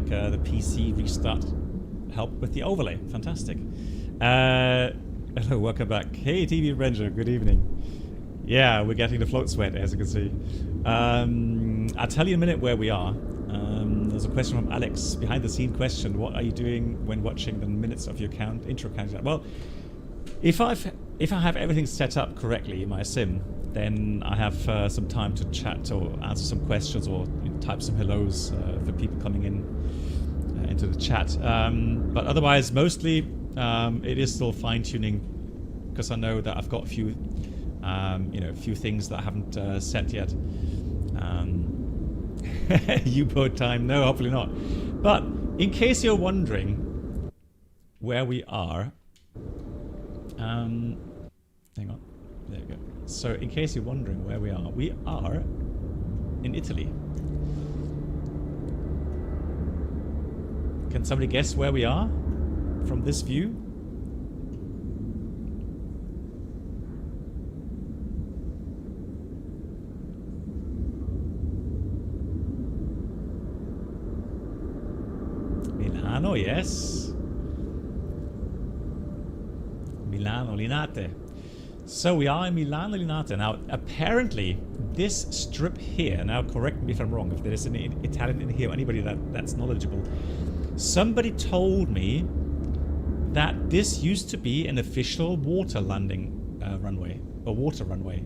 the PC restart helped with the overlay. Fantastic. Hello, welcome back. Hey, TV Ranger, good evening. Yeah, we're getting the float sweat, as you can see. I'll tell you in a minute where we are. There's a question from Alex, behind the scene question. What are you doing when watching the minutes of your intro countdown? Well, if I have everything set up correctly in my sim, then I have some time to chat or answer some questions or type some hellos for people coming in into the chat. But otherwise, mostly it is still fine-tuning because I know that I've got a few, few things that I haven't set yet. U-boat time? No, hopefully not. But in case you're wondering where we are, hang on, there you go. So in case you're wondering where we are in Italy. Can somebody guess where we are from this view? Milano, yes. Milano Linate. So we are in Milano Linate. Now, apparently, this strip here, now correct me if I'm wrong, if there is an Italian in here, anybody that's knowledgeable, somebody told me that this used to be an official water landing runway, or water runway.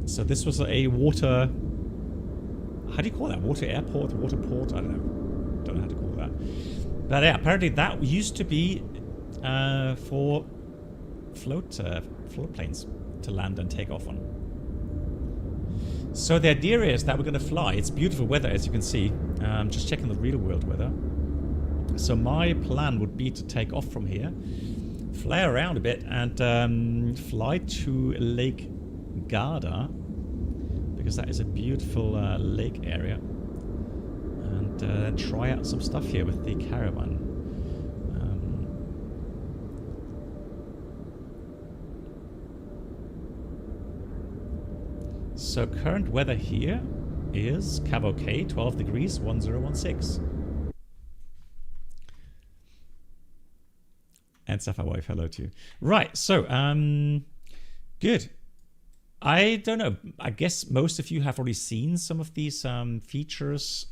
So this was a water, how do you call that? Water airport, water port? I don't know. Don't know how to call that. But yeah, apparently that used to be for float planes to land and take off on. So the idea is that we're going to fly. It's beautiful weather, as you can see. Just checking the real world weather. So my plan would be to take off from here, fly around a bit, and fly to Lake Garda, because that is a beautiful lake area, and try out some stuff here with the Caravan. So current weather here is Cabo K, 12 degrees, 1016. And Sapphire Wife, hello to you. Right, so, good. I don't know, I guess most of you have already seen some of these features.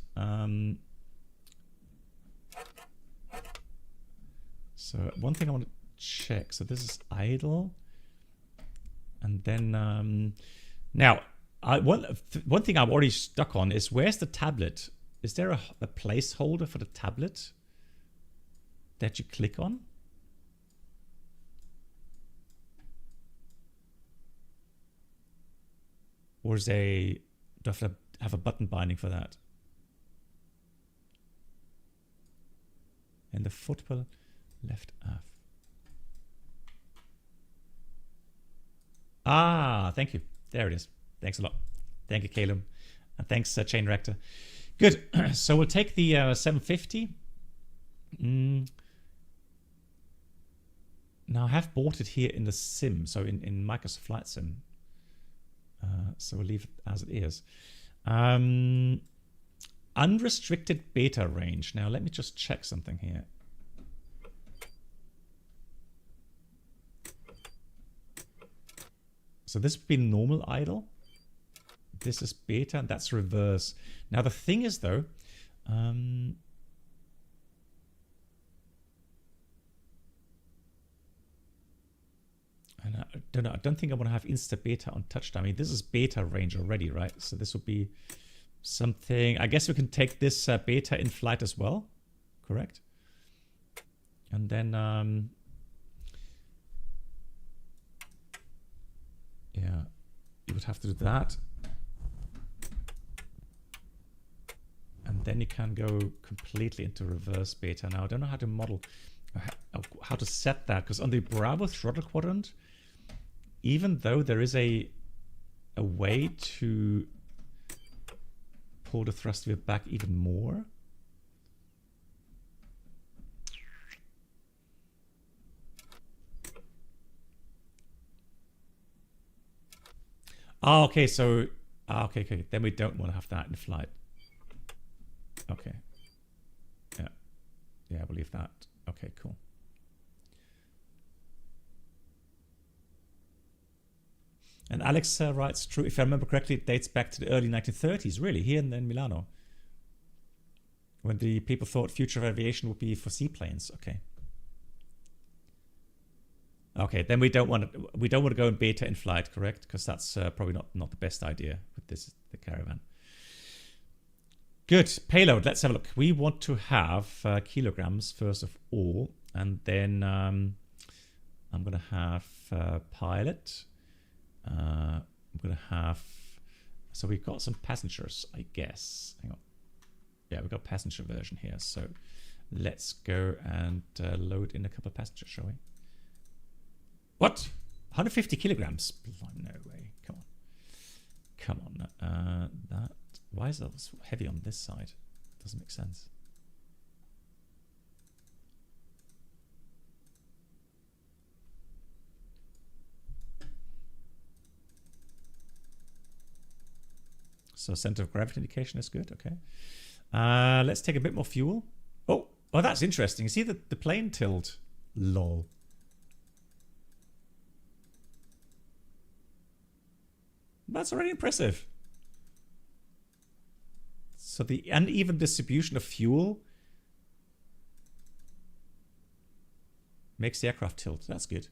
So one thing I want to check, so this is idle. And then, now, one thing I'm already stuck on is, where's the tablet? Is there a placeholder for the tablet that you click on? Or is do I have to have a button binding for that? And the football left F. Ah, thank you. There it is. Thanks a lot. Thank you, Caleb. And thanks, Chain Rector. Good. So we'll take the 750. Now I have bought it here in the sim, so in Microsoft Flight Sim. So we'll leave it as it is. Unrestricted beta range. Now let me just check something here. So this would be normal idle. This is beta, and that's reverse. Now the thing is though, and I don't know, I don't think I want to have insta beta on touchdown. I mean, this is beta range already, right? So this would be something, I guess we can take this beta in flight as well, correct? And then, yeah, you would have to do that. And then you can go completely into reverse beta. Now, I don't know how to model, how to set that, because on the Bravo throttle quadrant, even though there is a way to pull the thrust wheel back even more, okay, so okay, then we don't want to have that in flight. Okay. Yeah. Yeah, I believe that. Okay, cool. And Alex writes, true, if I remember correctly, it dates back to the early 1930s, really, here in Milano. When the people thought future of aviation would be for seaplanes. Okay. Okay, then we don't want to go in beta in flight, correct? Because that's probably not the best idea with the Caravan. Good. Payload, let's have a look. We want to have kilograms first of all, and then I'm going to have pilot. I'm going to have, so we've got some passengers, I guess. Hang on. Yeah, we've got passenger version here. So let's go and load in a couple of passengers, shall we? What? 150 kilograms? No way. Come on. Come on. That. Why is that heavy on this side? Doesn't make sense. So center of gravity indication is good. Okay. Let's take a bit more fuel. Oh, that's interesting. You see the plane tilt? Lol. That's already impressive. So the uneven distribution of fuel makes the aircraft tilt. That's good.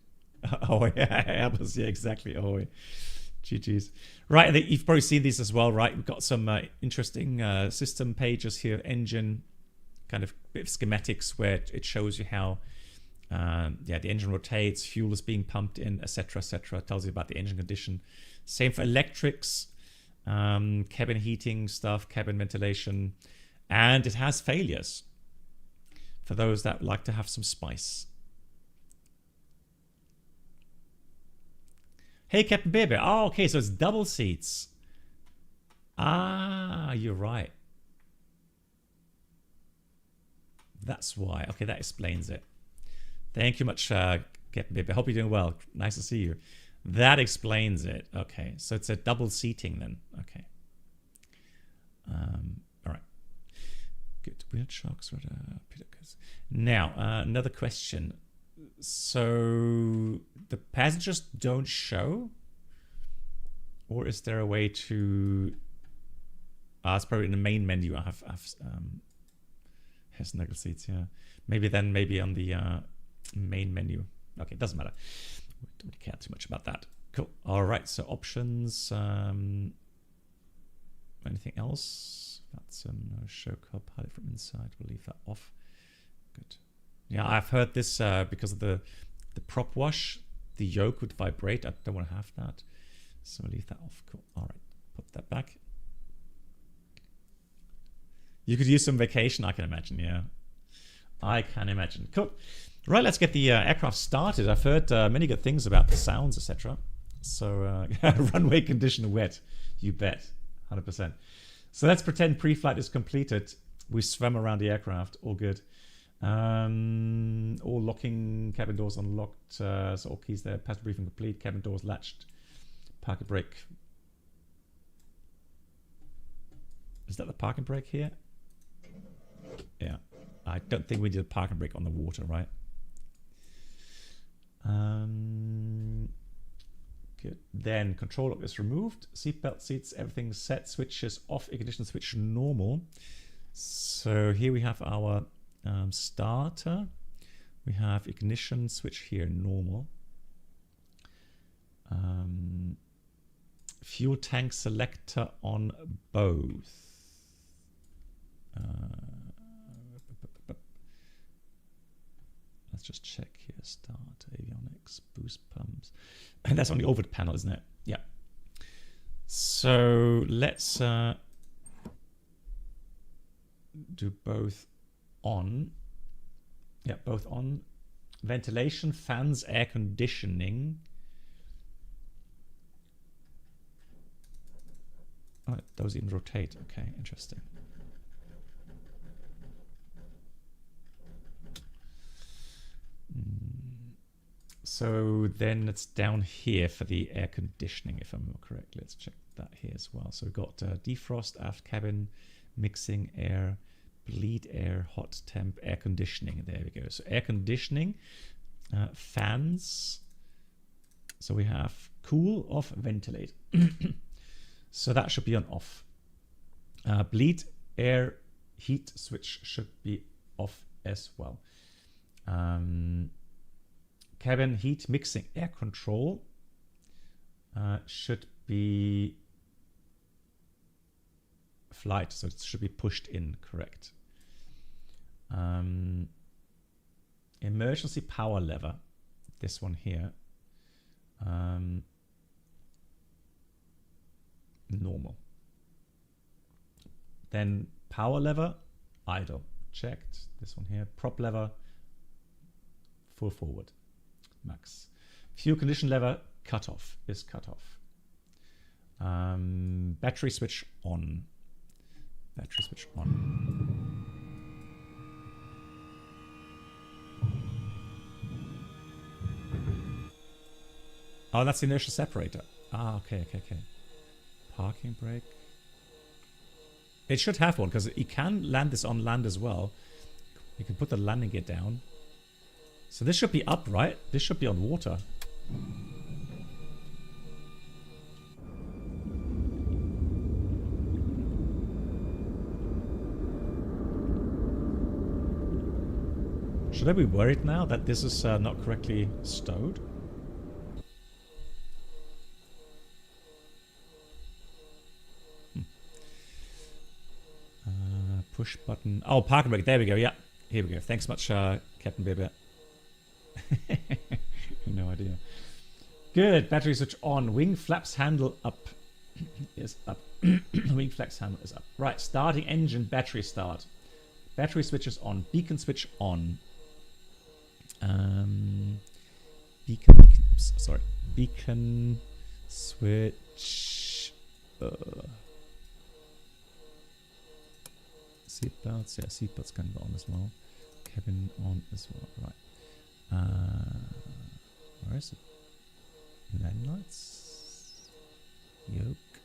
Oh, yeah, Airbus, yeah, exactly. Oh, yeah. GG's. Right, you've probably seen these as well, right? We've got some interesting system pages here, engine, kind of bit of schematics where it shows you how the engine rotates, fuel is being pumped in, etc., etc. Tells you about the engine condition. Same for electrics, cabin heating stuff, cabin ventilation, and it has failures for those that like to have some spice. Hey, Captain Bear. Oh, okay, so it's double seats. Ah, you're right. That's why. Okay, that explains it. Thank you much, Captain Bear. Hope you're doing well. Nice to see you. That explains it. Okay, so it's a double seating then. Okay. All right. Good. Wheel shocks. Now, another question. So the passengers don't show, or is there a way to? It's probably in the main menu. I have has snuggle seats. Yeah, maybe on the main menu. Okay, doesn't matter. We don't really care too much about that. Cool. All right. So options. Anything else? That's no show co-pilot from inside. We'll leave that off. Good. Yeah, I've heard this because of the prop wash, the yoke would vibrate. I don't want to have that. So I'll leave that off. Cool. All right. Put that back. You could use some vacation, I can imagine. Yeah. I can imagine. Cool. Right, let's get the aircraft started. I've heard many good things about the sounds, etc. So runway condition wet. You bet. 100%. So let's pretend pre-flight is completed. We swam around the aircraft. All good. All locking, cabin doors unlocked, so all keys there, passenger briefing complete, cabin doors latched, parking brake. Is that the parking brake here? Yeah, I don't think we did a parking brake on the water, right? Good. Then control lock is removed, seatbelt seats, everything's set, switches off, ignition switch normal. So here we have our starter. We have ignition switch here normal. Fuel tank selector on both. Let's just check here. Start avionics, boost pumps, and that's on the overhead panel, isn't it? Yeah. So let's do both on. Yeah, both on. Ventilation, fans, air conditioning. Oh, those even rotate. Okay, interesting. So then it's down here for the air conditioning, if I remember correctly. Let's check that here as well. So we've got defrost, aft cabin, mixing air, bleed air, hot temp, air conditioning. There we go. So air conditioning, fans. So we have cool, off, ventilate. So that should be on off. Bleed air, heat switch should be off as well. Cabin heat mixing air control should be flight, so it should be pushed in, correct. Emergency power lever, this one here, normal. Then power lever, idle, checked. This one here, prop lever, full forward, max. Fuel condition lever, cut off, is cut off. Battery switch on. Battery switch on. Oh, that's the inertial separator. Ah, okay. Parking brake. It should have one, because you can land this on land as well. You can put the landing gear down. So this should be up, right? This should be on water. Should I be worried now that this is not correctly stowed? Push button. Oh, parking brake. There we go. Yeah. Here we go. Thanks much, Captain Bibber. No idea. Good. Battery switch on. Wing flaps handle up. Is up. Wing flaps handle is up. Right. Starting engine. Battery start. Battery switches on. Beacon switch on. Oops, sorry. Beacon switch. Seatbelts. Yeah, seatbelts can go on as well. Cabin on as well. Right. Where is it? Landing lights. Yoke.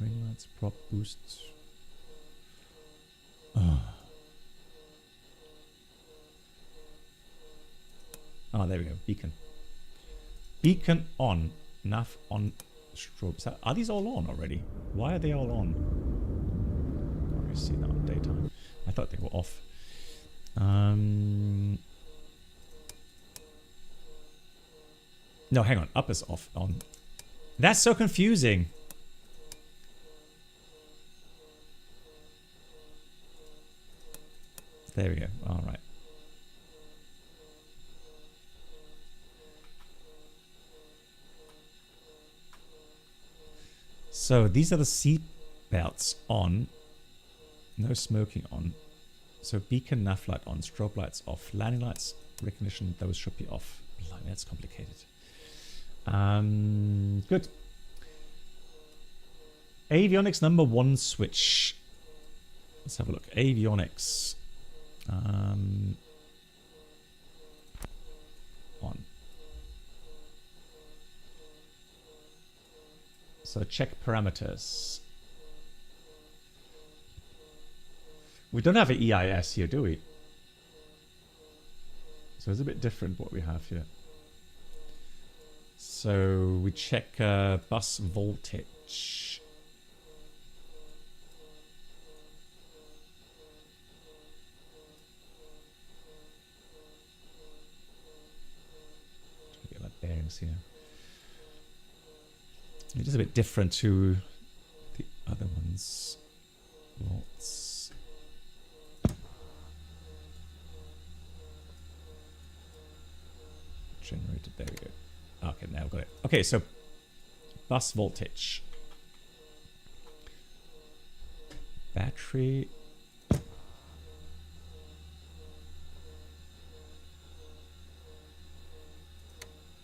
Ring lights. Prop boost. Oh, there we go. Beacon. Beacon on. Nav on. Strobes. Are these all on already? Why are they all on? I see that on daytime. I thought they were off. No, hang on. Up is off. On. That's so confusing. There we go. All right. So these are the seat belts on. No smoking on. So beacon, nav light on, strobe lights off, landing lights, recognition, those should be off. Blimey, that's complicated. Good. Avionics number 1 switch. Let's have a look. Avionics. On. So check parameters. We don't have an EIS here, do we? So it's a bit different what we have here. So we check bus voltage. Try to get my bearings here. It is a bit different to the other ones. Volts. Generated, there we go. Okay, now I've got it. Okay, so bus voltage. Battery.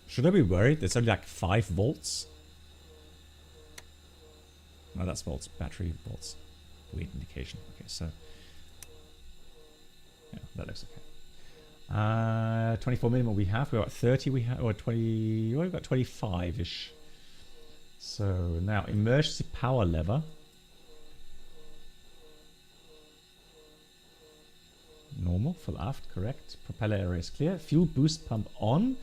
Should I be worried? It's only like 5 volts. No, that's volts. Battery volts. Weird indication. Okay, so yeah, that looks okay. 24 minimum we have. We've got 30 we have, or 20. Well, we've got 25-ish. So now emergency power lever. normal, full aft, correct. Propeller area is clear. Fuel boost pump on.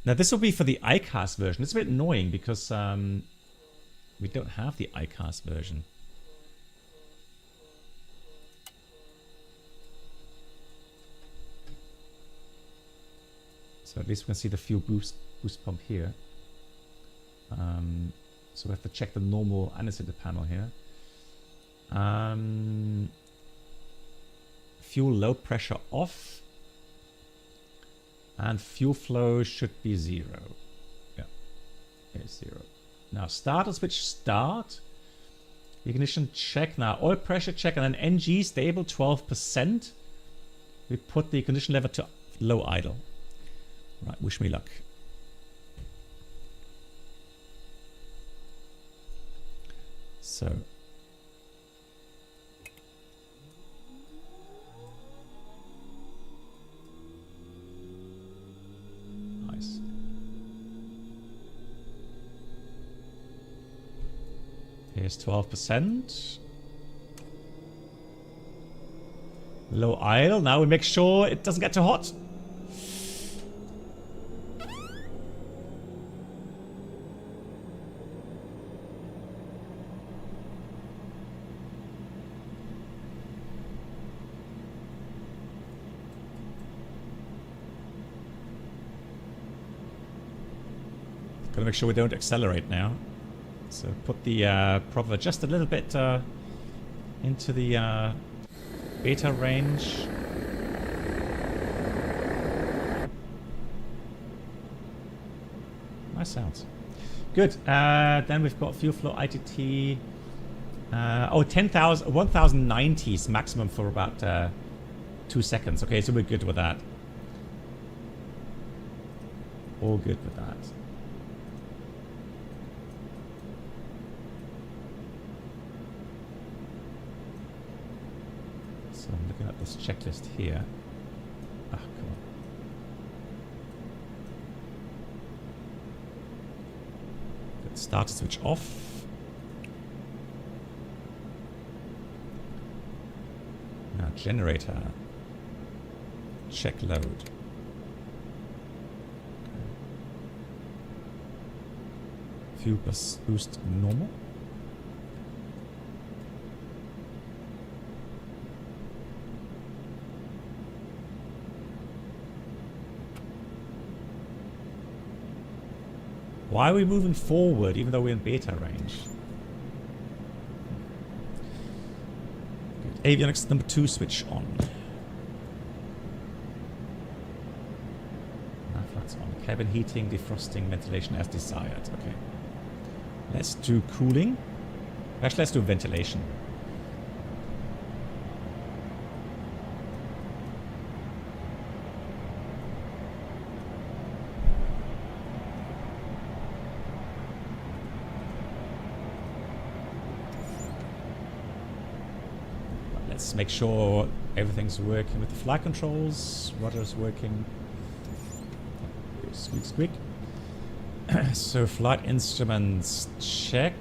Now this will be for the ICAS version. It's a bit annoying because we don't have the ICAS version. So at least we can see the fuel boost pump here. So we have to check the normal anesthetic panel here. Fuel low pressure off. And fuel flow should be 0. Yeah, it's 0. Now starter switch start. Ignition check. Now oil pressure check and then NG stable 12%. We put the ignition lever to low idle. Right, wish me luck. So nice. Here's 12%. Low idle. Now we make sure it doesn't get too hot. Gotta make sure we don't accelerate now. So put the proper just a little bit into the beta range. Nice sounds. Good. Then we've got fuel flow ITT. 10,000, 1090 is maximum for about 2 seconds. Okay, so we're good with that. All good with that. So I'm looking at this checklist here. Ah, come on. Good. Starter switch off. Now generator. Check load. Fuel boost normal. Why are we moving forward even though we're in beta range? Good. Avionics number 2 switch on. Now flights on. Cabin heating, defrosting, ventilation as desired. Okay. Let's do cooling. Actually, let's do ventilation. Let's make sure everything's working with the flight controls. Rudder's working. Squeak, squeak. So flight instruments check.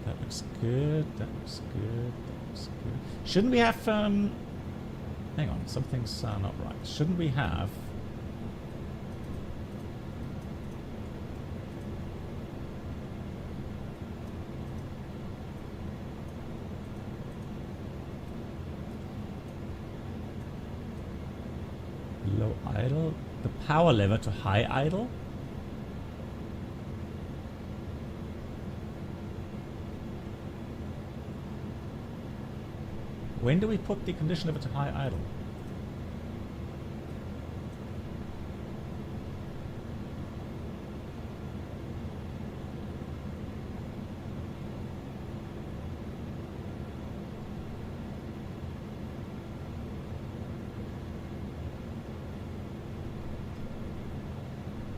That looks good. That looks good. That looks good. Shouldn't we have hang on, something's not right. Shouldn't we have low idle? The power lever to high idle? When do we put the condition lever to high idle?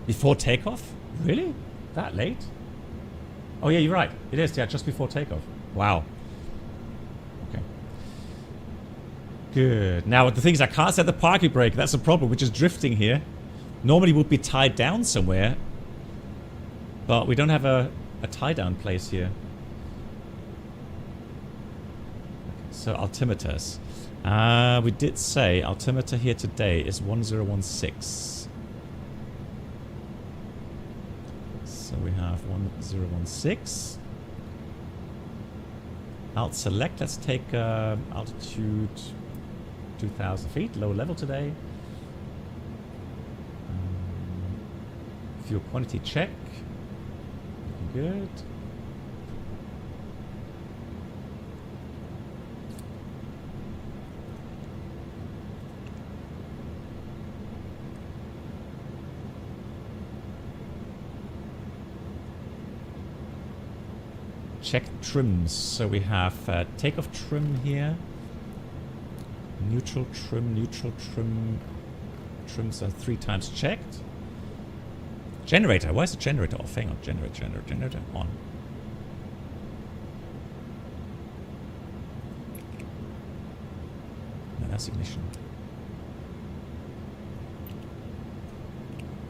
Before takeoff? Really? That late? Oh yeah, you're right. It is, yeah, just before takeoff. Wow. Okay. Good. Now, the thing is, I can't set the parking brake. That's the problem. We're just drifting here. Normally, would be tied down somewhere. But we don't have a tie-down place here. Okay, So altimeters. We did say altimeter here today is 1016. So we have 1016. Alt select. Let's take altitude 2000 feet, low level today. Fuel quantity check. Good. Check trims. So we have takeoff trim here. Neutral trim, neutral trim. Trims are 3 times checked. Generator. Why is the generator off? Hang on. Generator on. No, that's ignition.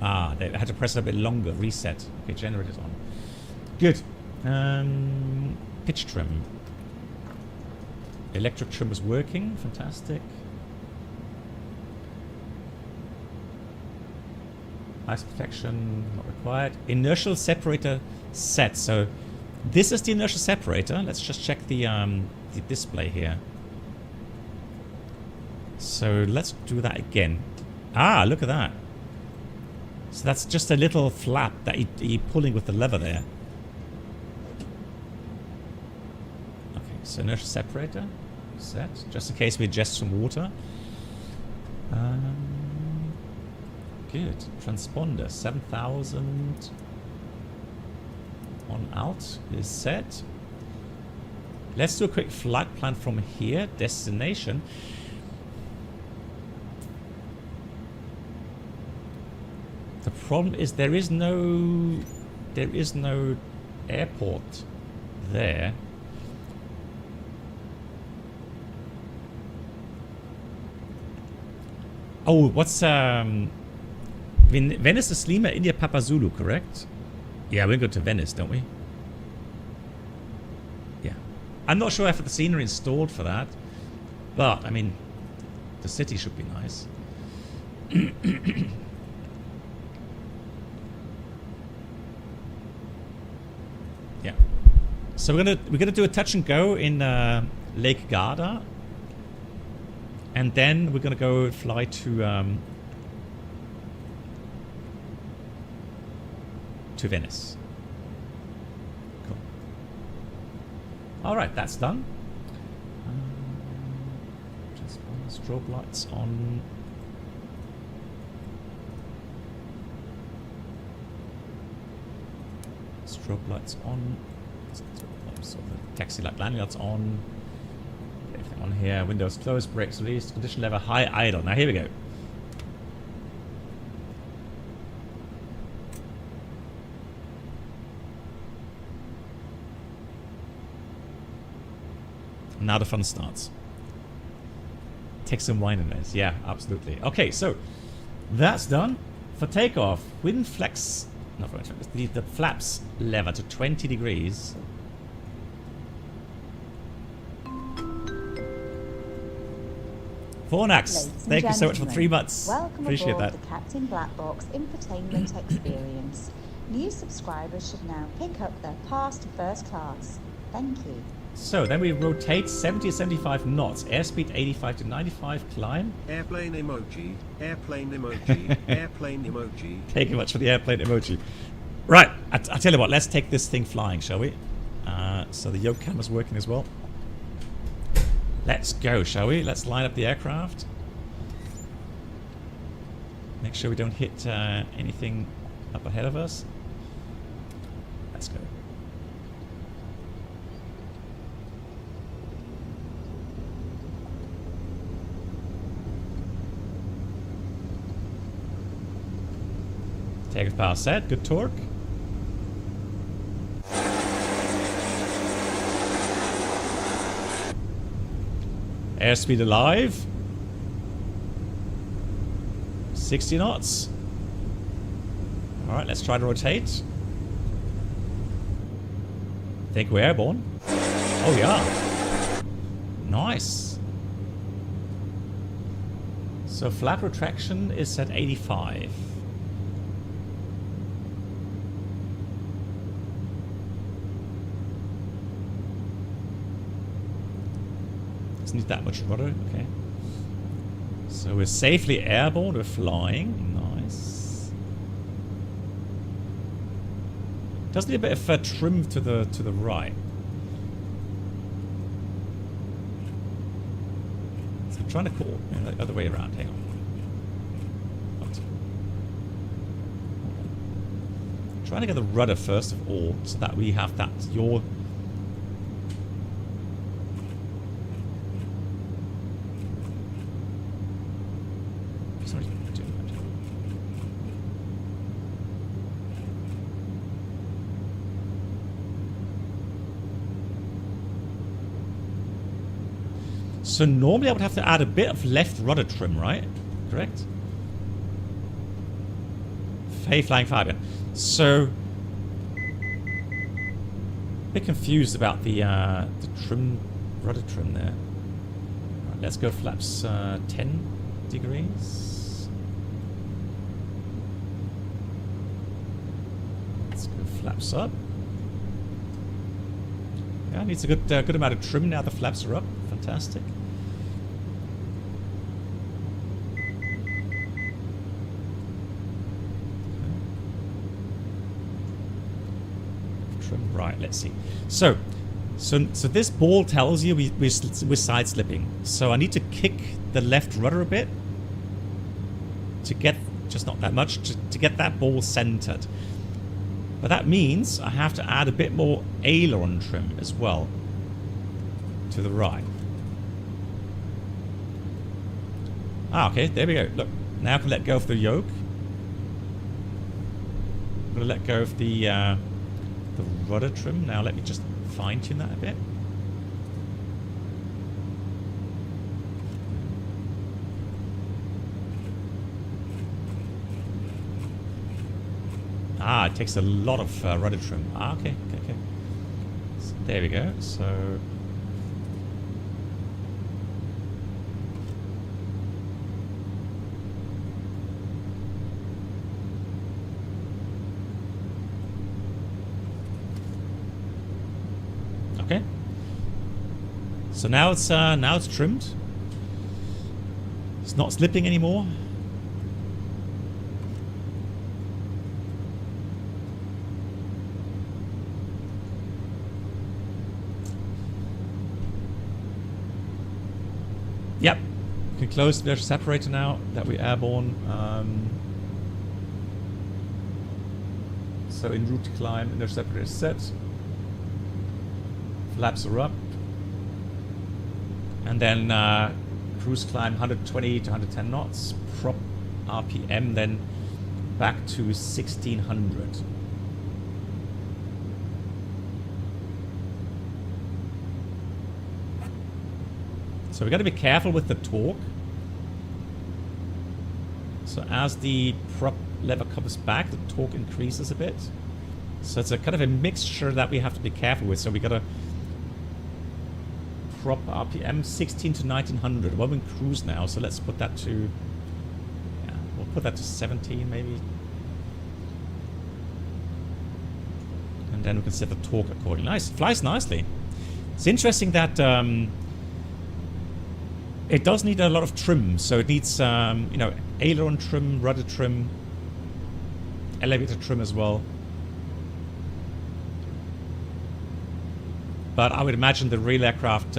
Ah, they had to press it a bit longer. Reset. Okay, generator's on. Good. Pitch trim. Electric trim is working. Fantastic. Ice protection not required. Inertial separator set. So this is the inertial separator. Let's just check the display here. So let's do that again. Ah, look at that. So that's just a little flap that you're pulling with the lever there. Okay, so inertial separator set, just in case we ingest some water. Good. Transponder 7000 on out is set. Let's do a quick flight plan from here. Destination. The problem is there is no airport there. Oh, what's Venice is Lima, India, Papa Zulu, correct? Yeah, we go to Venice, don't we? Yeah. I'm not sure if the scenery installed for that, but I mean, the city should be nice. Yeah. So we're gonna do a touch and go in Lake Garda, and then we're gonna go fly to Venice. Cool. All right, that's done. Strobe lights on. Strobe lights on. So the taxi light landing lights on. Everything on here. Windows closed. Brakes released. Condition level high idle. Now here we go. Now the fun starts. Take some wine in this. Yeah, absolutely. Okay, so that's done. For takeoff, we didn't flex. Not for the flaps lever to 20 degrees. Fornax, thank you so much for 3 months. Welcome Appreciate aboard that. the Captain Black Box infotainment experience. New subscribers should now pick up their pass to first class. Thank you. So then we rotate 70 to 75 knots, airspeed 85 to 95, climb. Airplane emoji, airplane emoji, airplane emoji. Thank you much for the airplane emoji. Right, I tell you what, let's take this thing flying, shall we? So the yoke camera's working as well. Let's go, shall we? Let's line up the aircraft. Make sure we don't hit anything up ahead of us. Let's go. Takeoff power set, good torque. Airspeed alive. 60 knots. Alright, let's try to rotate. Think we're airborne. Oh, yeah. Nice. So flap retraction is at 85. Doesn't need that much rudder. Okay. So we're safely airborne. We're flying. Nice. Does need a bit of trim to the right. So I'm trying to call the other way around. Hang on. What? Trying to get the rudder first of all, so that we have that your. So normally I would have to add a bit of left rudder trim, right? Correct? Flying Fabian. So a bit confused about the trim, rudder trim there. Right, let's go flaps 10 degrees. Let's go flaps up. Yeah, needs a good amount of trim now the flaps are up. Fantastic. Right, let's see. So this ball tells you we're side slipping. So I need to kick the left rudder a bit to get, just not that much, to get that ball centered. But that means I have to add a bit more aileron trim as well to the right. Ah, okay, there we go. Look, now I can let go of the yoke. I'm going to let go of the rudder trim. Now let me just fine tune that a bit. Ah, it takes a lot of rudder trim. Ah, okay. So there we go. So okay. So now it's trimmed. It's not slipping anymore. Yep. We can close the separator now that we're airborne. So en route to climb, inertia separator is set. Flaps are up. And then cruise climb 120 to 110 knots. Prop RPM then back to 1600. So we got to be careful with the torque. So as the prop lever comes back, the torque increases a bit. So it's a kind of a mixture that we have to be careful with. So we got to prop RPM 16 to 1900. Well, we're in cruise now, so let's put that to, yeah, we'll put that to 17 maybe. And then we can set the torque accordingly. Nice, flies nicely. It's interesting that it does need a lot of trim. So it needs, you know, aileron trim, rudder trim, elevator trim as well. But I would imagine the real aircraft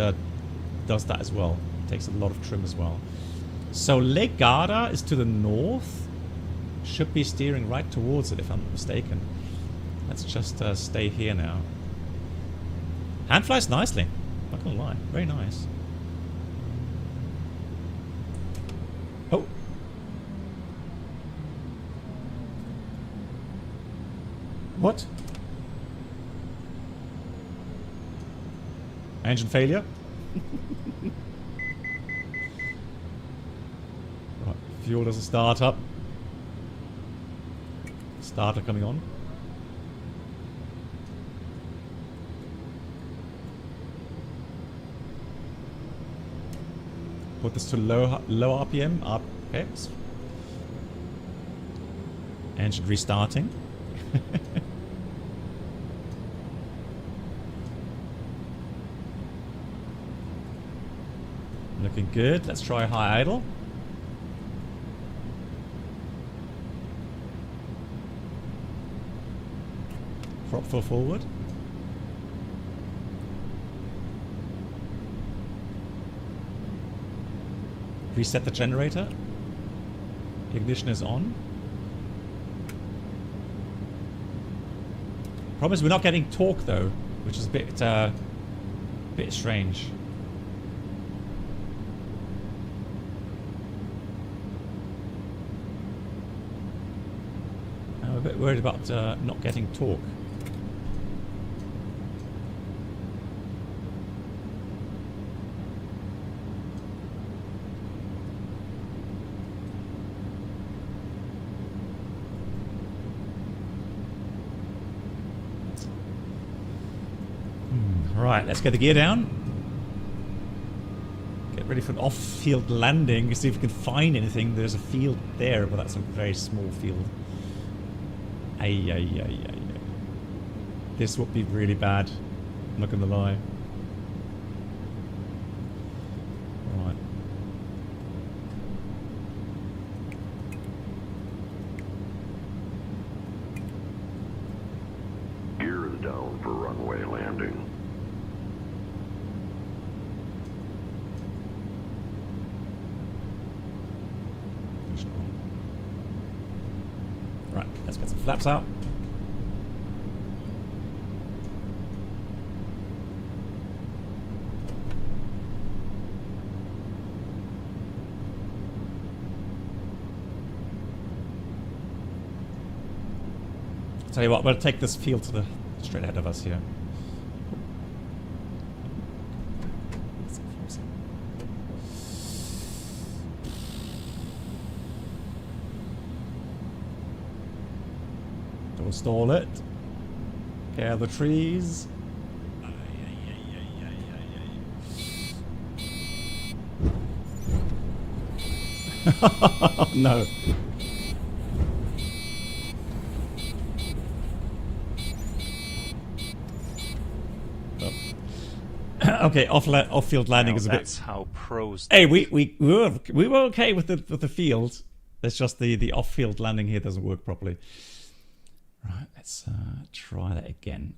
does that as well. It takes a lot of trim as well. So Lake Garda is to the north. Should be steering right towards it if I'm not mistaken. Let's just stay here now. Hand flies nicely. Not gonna lie. Very nice. Oh. What? Engine failure. Right, fuel doesn't start up. Starter coming on. Put this to low RPM. Okay. Engine restarting. Looking good. Let's try high idle. Prop full forward. Reset the generator. Ignition is on. Problem is we're not getting torque though, which is a bit strange. I'm a bit worried about not getting torque. Right, let's get the gear down. Get ready for an off-field landing. See if we can find anything. There's a field there, but that's a very small field. Ay. This would be really bad. I'm not gonna lie. Right. Gear is down for runway landing. Right, let's get some flaps out. Tell you what, we'll take this field to the straight ahead of us here. Don't stall it. Care the trees. No. Okay, off-field landing is a bit. That's how pros. Hey, we were okay with the field. It's just the off-field landing here doesn't work properly. Right, let's try that again.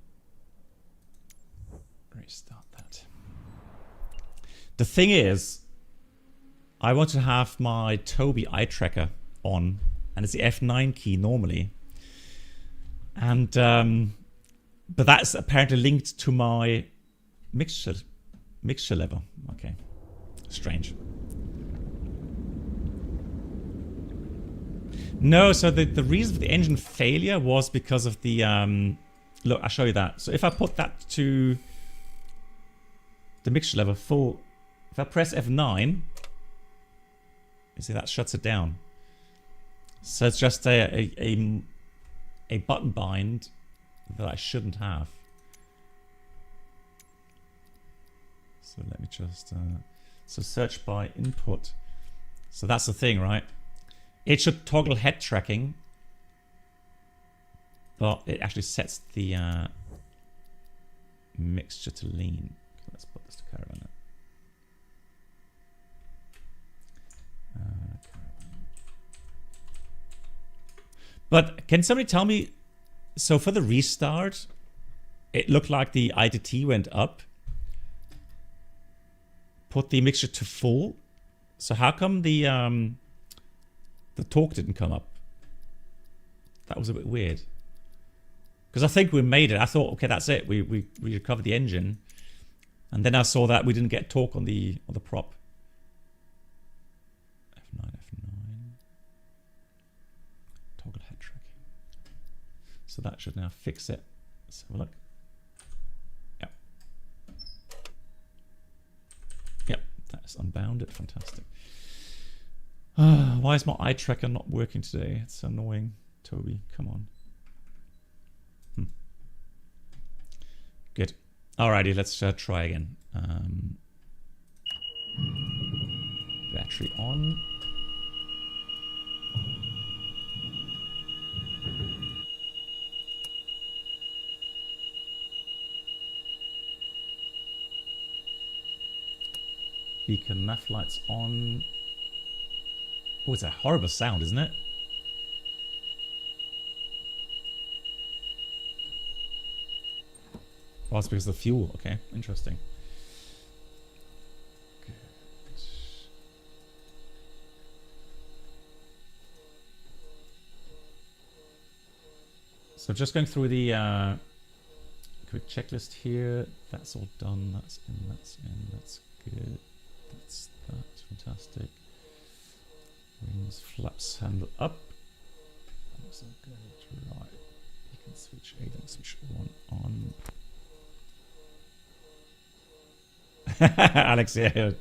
Restart that. The thing is, I want to have my Tobii eye tracker on, and it's the F9 key normally, and but that's apparently linked to my mixture lever. Okay, strange. No, so the reason for the engine failure was because of the look, I'll show you that. So if I put that to the mixture lever full, if I press F9, you see that shuts it down. So it's just a button bind that I shouldn't have. So let me just so search by input. So that's the thing, right? It should toggle head tracking, but it actually sets the mixture to lean. Okay, let's put this to Caravan. But can somebody tell me, so for the restart, it looked like the ITT went up. Put the mixture to full. So how come the torque didn't come up? That was a bit weird. Because I think we made it. I thought, okay, that's it. We recovered the engine. And then I saw that we didn't get torque on the prop. F9. Toggle head tracking. So that should now fix it. Let's have a look. Yep. Yep, that's unbounded. Fantastic. Why is my eye tracker not working today? It's annoying. Tobii, come on. Good. Alrighty, let's try again. Battery on. Beacon nav lights on. Oh, it's a horrible sound, isn't it? Oh, it's because of the fuel. Okay, interesting. Good. So just going through the quick checklist here. That's all done. That's in. That's in. That's good. That's fantastic. Wings, flaps, handle up. Also good. Right. You can switch A, then switch on. Alex, yeah.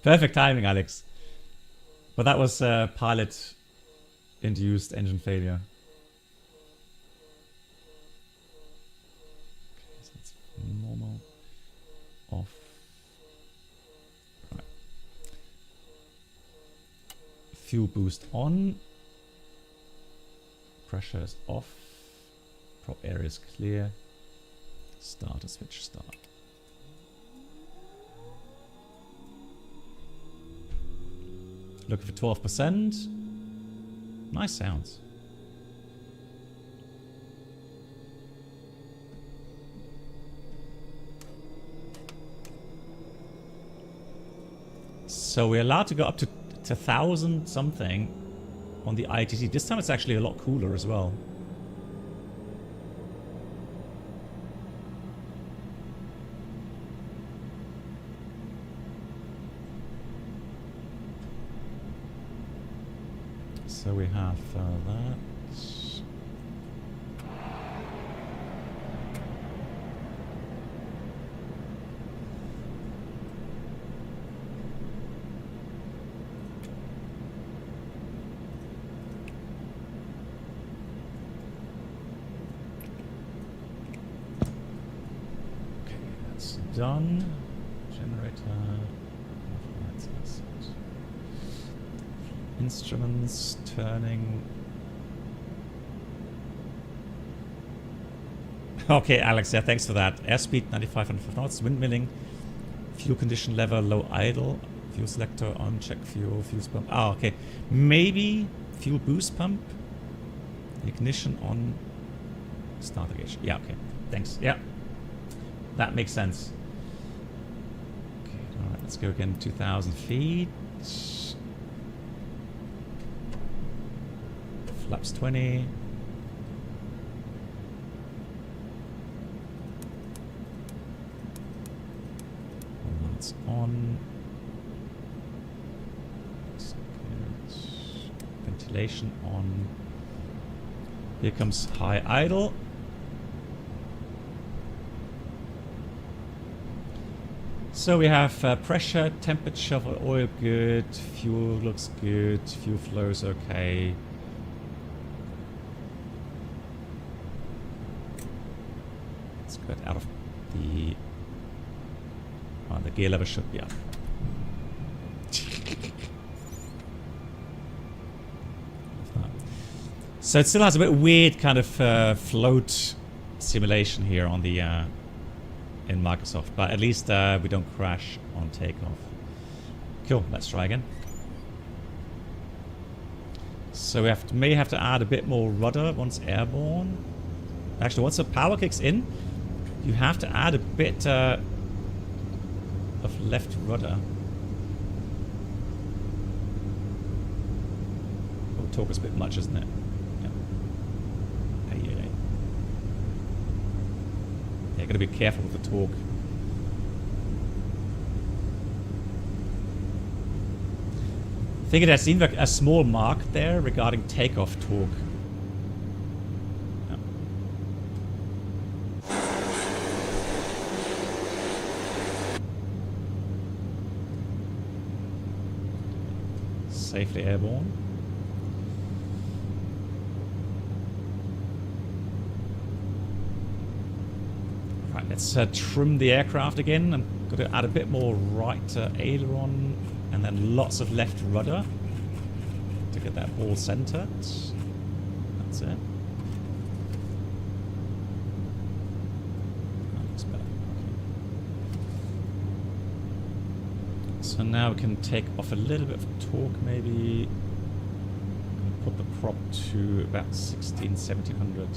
Perfect timing, Alex. But that was pilot-induced engine failure. Okay, so that's normal. Off. Right. Fuel boost on. Pressure is off. Prop area is clear. Start and switch start. Looking for 12%. Nice sounds. So we're allowed to go up to 1,000 something on the ITC. This time it's actually a lot cooler as well. So we have that. Okay, that's done. Generator. Instruments, turning. Okay, Alex, yeah, thanks for that. Airspeed 95 knots, windmilling, fuel condition level, low idle, fuel selector on, check fuel, fuel pump. Ah, okay. Maybe fuel boost pump, ignition on, starter gauge. Yeah, okay. Thanks. Yeah, that makes sense. Okay, all right, let's go again. 2,000 feet. Flaps 20. Lights on. Ventilation on. Here comes high idle. So we have pressure, temperature of oil good, fuel looks good, fuel flow is okay. Out of the gear level should be up. So it still has a bit weird kind of float simulation here on the in Microsoft, but at least we don't crash on takeoff. Cool. Let's try again. So we may have to add a bit more rudder once airborne. Actually, once the power kicks in, you have to add a bit of left rudder. Oh, torque is a bit much, isn't it? Yeah. Yeah, gotta be careful with the torque. I think it has seen a small mark there regarding takeoff torque. Safely airborne. Right, let's trim the aircraft again. I'm going to add a bit more right aileron And then lots of left rudder to get that all centered. That's it. That's better. Okay. So now we can take off a little bit of torque, maybe. Put the prop to about 1700.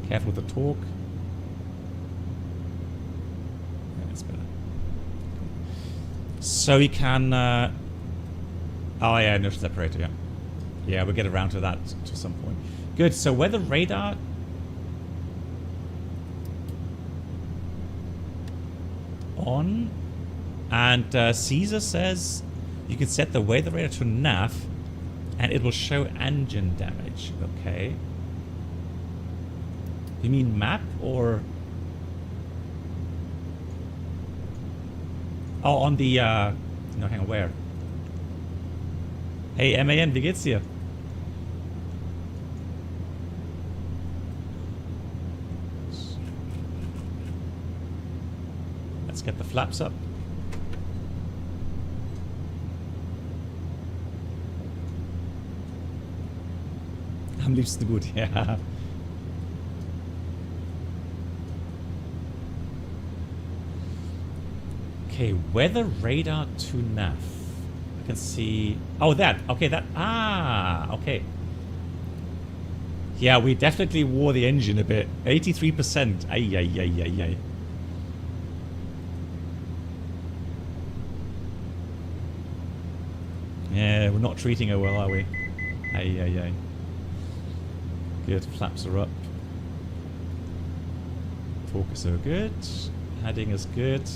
Careful with the torque. Yeah, that's better. So we can... oh yeah, inertial separator, yeah. Yeah, we'll get around to that to some point. Good, so weather radar... on. And Caesar says you can set the weather radar to nav and it will show engine damage. Okay. You mean map or... oh, on the... no, hang on, where? Hey, MAN, wie geht's dir? Let's get the flaps up. Am liebsten gut, ja. Okay, weather radar to nav. I can see... oh, that. Okay, that... ah, okay. Yeah, we definitely wore the engine a bit. 83%. Ay, ay, ay, ay, ay. Yeah, we're not treating her well, are we? Ay, ay, ay. Good, flaps are up. Focus are good. Heading is good.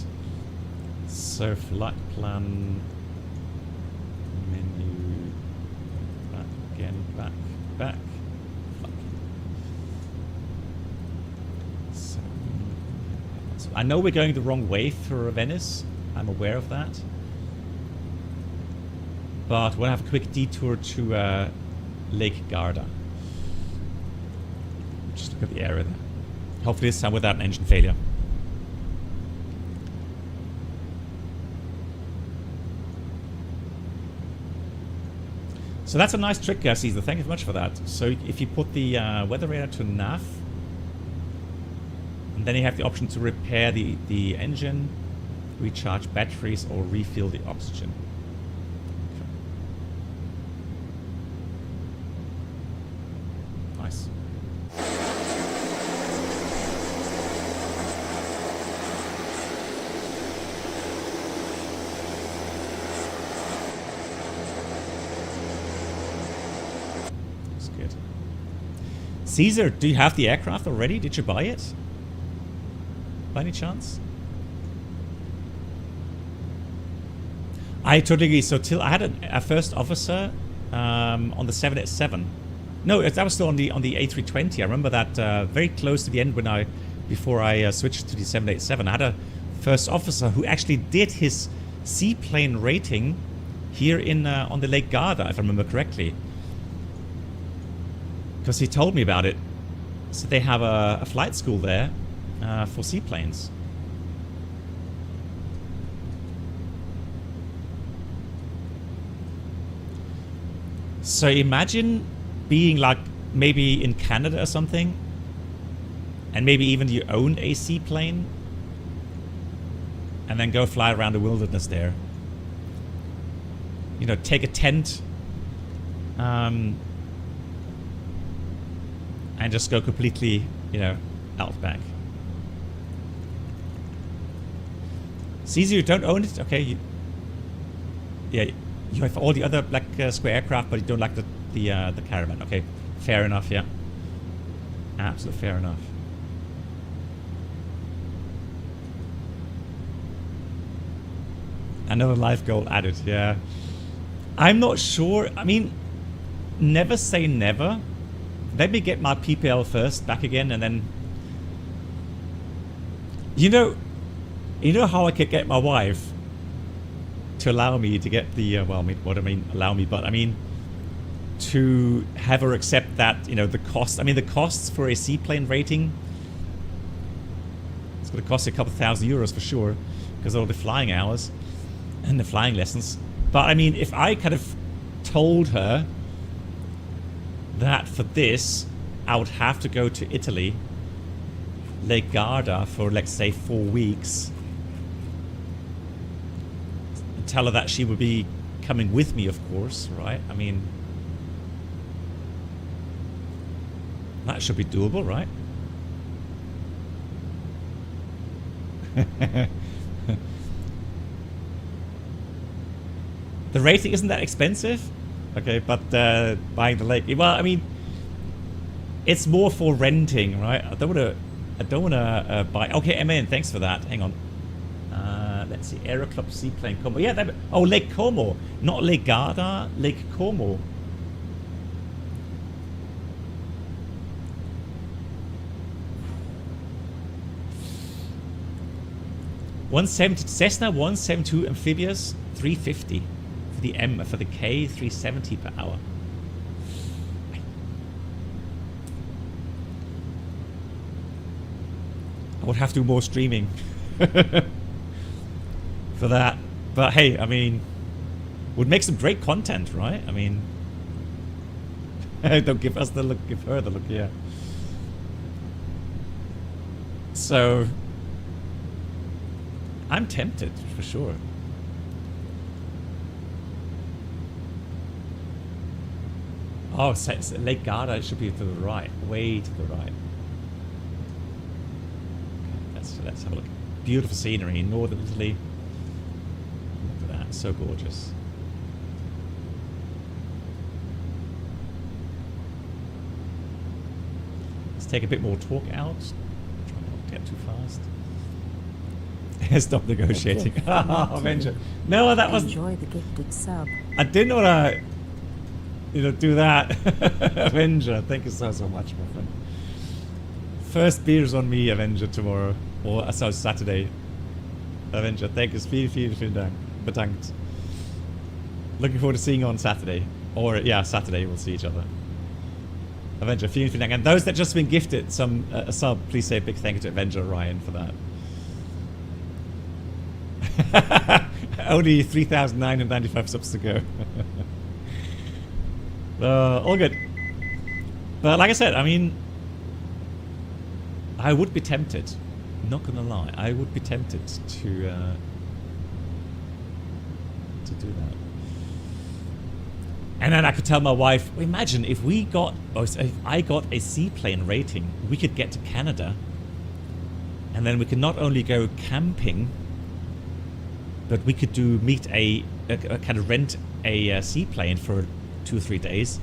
So flight plan menu, back again, back. So I know we're going the wrong way through Venice. I'm aware of that. But we'll have a quick detour to Lake Garda. Just look at the area there. Hopefully this time without an engine failure. So that's a nice trick, Caesar. Thank you very much for that. So if you put the weather radar to nav, and then you have the option to repair the engine, recharge batteries, or refill the oxygen. Okay. Nice. Good. Caesar, do you have the aircraft already? Did you buy it? By any chance? I totally agree. So till I had a first officer on the 787. No, that was still on the A320. I remember that very close to the end before I switched to the 787. I had a first officer who actually did his seaplane rating here in on the Lake Garda, if I remember correctly. Because he told me about it. So they have a flight school there for seaplanes. So imagine being like maybe in Canada or something, and maybe even you own a seaplane, and then go fly around the wilderness there. You know, take a tent, and just go completely, you know, outback. Caesar, you don't own it? Okay. Yeah, you have all the other black square aircraft, but you don't like the Caravan. Okay, fair enough, yeah. Absolutely fair enough. Another life goal added, yeah. I'm not sure. I mean, never say never. Let me get my PPL first back again, and then... You know how I could get my wife to allow me to get the... well, what I mean, allow me, but I mean... to have her accept that, you know, the cost... I mean, the costs for a seaplane rating... It's going to cost you a couple €1,000 for sure, because of all the flying hours and the flying lessons. But I mean, if I kind of told her that for this, I would have to go to Italy, Lake Garda, for, let's say, 4 weeks. Tell her that she would be coming with me, of course, right? I mean, that should be doable, right? The rating isn't that expensive, okay, but buying the lake, well, I mean, it's more for renting, right? I don't want to buy. Okay, MN, thanks for that. Hang on. Let's see, Aero Club Seaplane Como. Yeah, that, oh, Lake Como, not Lake Garda, Lake Como. Cessna 172 amphibious 350 for the M, for the K 370 per hour. I would have to do more streaming for that, but hey, I mean, would make some great content, right? I mean, don't give us the look, give her the look, yeah. So I'm tempted for sure. Oh, Lake Garda should be to the right, way to the right. Okay, let's have a look. Beautiful scenery in northern Italy. Look at that, so gorgeous. Let's take a bit more torque out. Try not to get too fast. Stop negotiating. Avenger. No, that was. Enjoy the gifted sub. I didn't want to, do that. Avenger, thank you so much, my friend. First beers on me, Avenger, tomorrow. Or so Saturday. Avenger, thank you. Vielen Dank. Bedankt. Looking forward to seeing you on Saturday. Or, yeah, Saturday we'll see each other. Avenger, vielen Dank. And those that just been gifted some a sub, please say a big thank you to Avenger Ryan for that. Only 3,995 subs to go. All good. But like I said, I mean, I would be tempted. Not gonna lie, I would be tempted to do that. And then I could tell my wife, well, imagine if I got a seaplane rating, we could get to Canada, and then we could not only go camping, but we could kind of rent a seaplane for 2 or 3 days,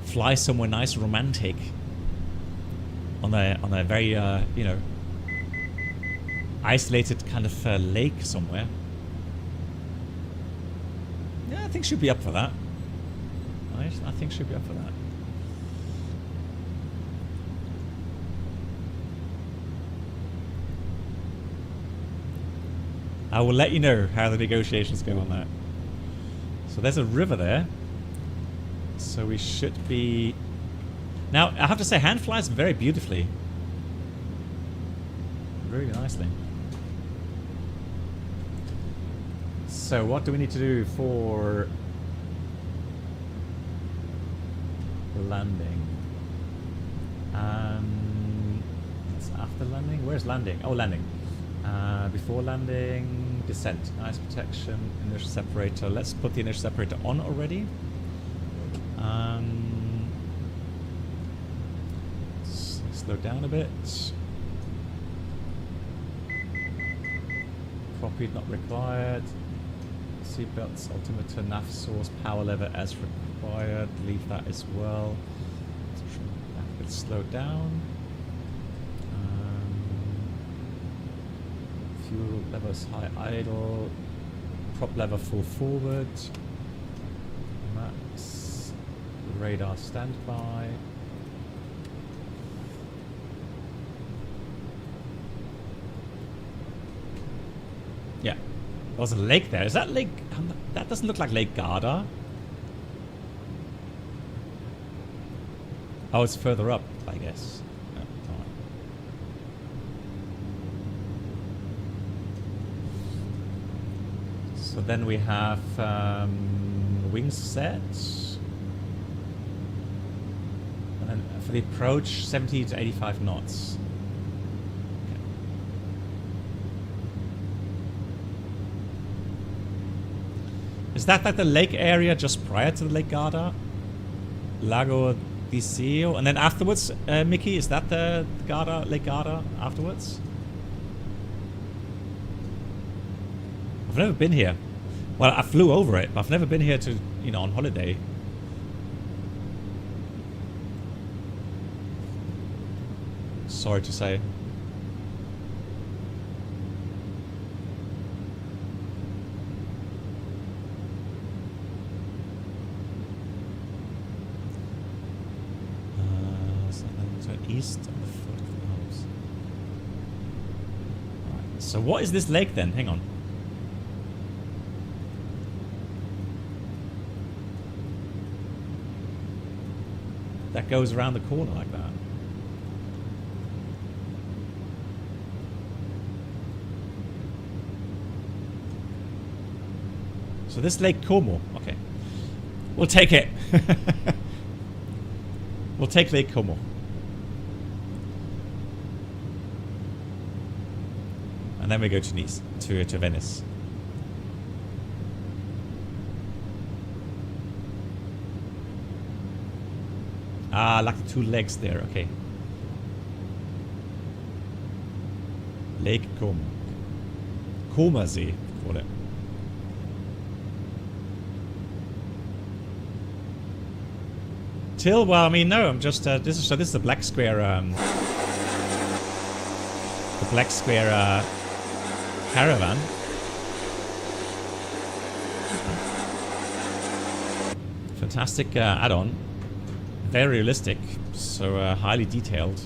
fly somewhere nice and romantic on a very isolated kind of lake somewhere. Yeah, I think she'd be up for that. I think she'd be up for that. I will let you know how the negotiations go on that. So there's a river there. So we should be... Now, I have to say, hand flies very beautifully. Very nicely. So what do we need to do for landing? It's after landing? Where's landing? Oh, landing. Before landing, descent, nice protection, inertial separator. Let's put the inertial separator on already. Slow down a bit. Cockpit not required. Seatbelts, altimeter, nav source, power lever as required. Leave that as well. Let's slow down. Fuel levers high idle. Prop lever full forward. Max. Radar standby. Yeah. There's a lake there. Is that Lake... That doesn't look like Lake Garda. Oh, it's further up, I guess. Oh, all right. So So then we have wings set. And then for the approach, 70 to 85 knots. Okay. Is that like the lake area just prior to the Lake Garda? Lago di Sio? And then afterwards, Mickey, is that the Garda, Lake Garda afterwards? I've never been here. Well, I flew over it, but I've never been here to, you know, on holiday. Sorry to say. So east of the foot of the Alps. Alright, so what is this lake then? Hang on. That goes around the corner like that. So this Lake Como. Okay. We'll take it. We'll take Lake Como. And then we go to Nice, to Venice. Ah, like the two legs there, okay. Lake Como. Comersee, call it. Till, well, I mean, no, I'm just, this is the Black Square, Caravan. Fantastic add-on. Very realistic, so highly detailed.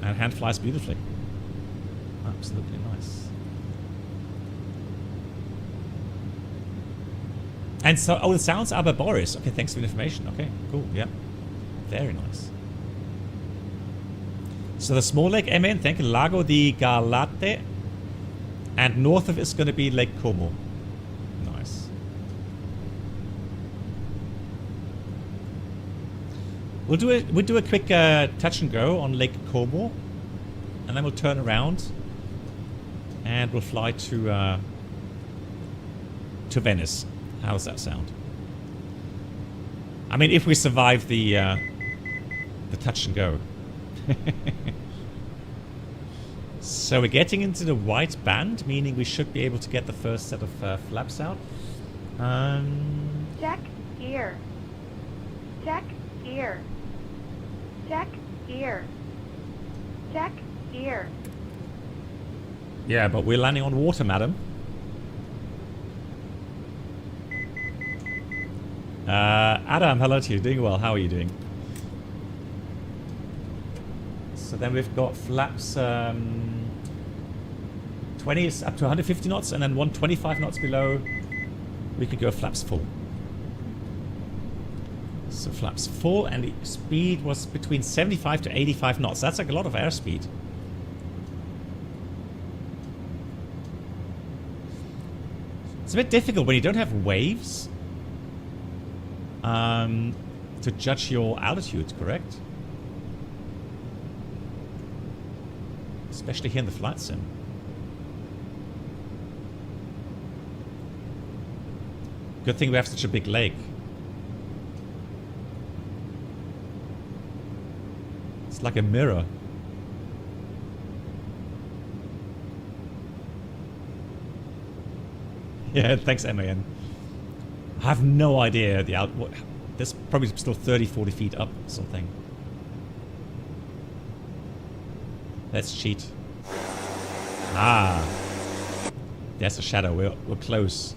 And hand flies beautifully. Absolutely nice. And so, oh, the sounds are by Boris. Okay, thanks for the information. Okay, cool, yeah. Very nice. So the small lake, Emin, thank you, Lago di Galate. And north of it is going to be Lake Como. Nice. We'll do a quick touch and go on Lake Como. And then we'll turn around. And we'll fly to Venice. How does that sound? I mean, if we survive the touch and go. So we're getting into the white band, meaning we should be able to get the first set of flaps out. Check gear. Check gear. Check gear. Check gear. Yeah, but we're landing on water, madam. Adam, hello to you. Doing well. How are you doing? So then we've got flaps 20 is up to 150 knots, and then 125 knots below we could go flaps full. So flaps full, and the speed was between 75 to 85 knots. That's like a lot of airspeed. It's a bit difficult when you don't have waves to judge your altitude, correct? Especially here in the flight sim. Good thing we have such a big lake. It's like a mirror. Yeah, thanks, MAN. I have no idea the there's probably still 30, 40 feet up or something. Let's cheat. Ah. There's a shadow. We're close.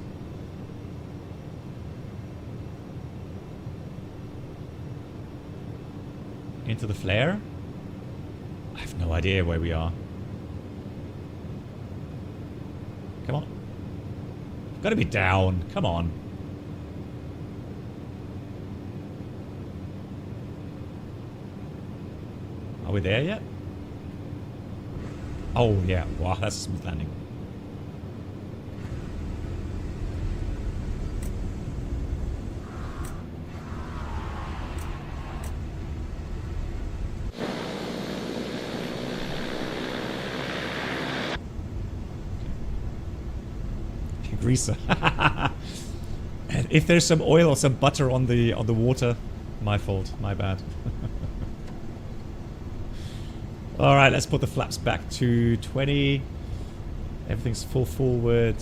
Into the flare? I have no idea where we are. Come on. Gotta be down. Come on. Are we there yet? Oh, yeah. Wow, that's a smooth landing. greaser. And if there's some oil or some butter on the water, my fault, my bad. All right, let's put the flaps back to 20. Everything's full forward.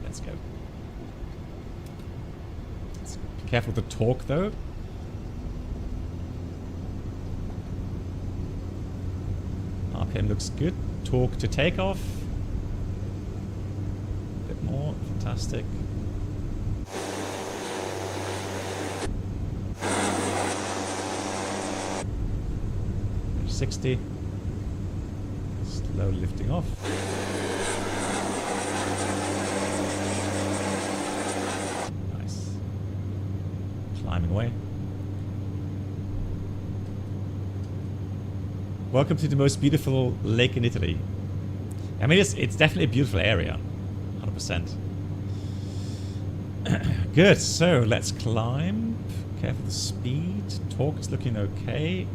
Let's go. Let's be careful with the torque though. RPM looks good. Torque to takeoff. A bit more. Fantastic. There's 60. Slowly lifting off. Nice. Climbing away. Welcome to the most beautiful lake in Italy. I mean, it's definitely a beautiful area. 100%. Good, so let's climb. Careful the speed. Torque is looking okay.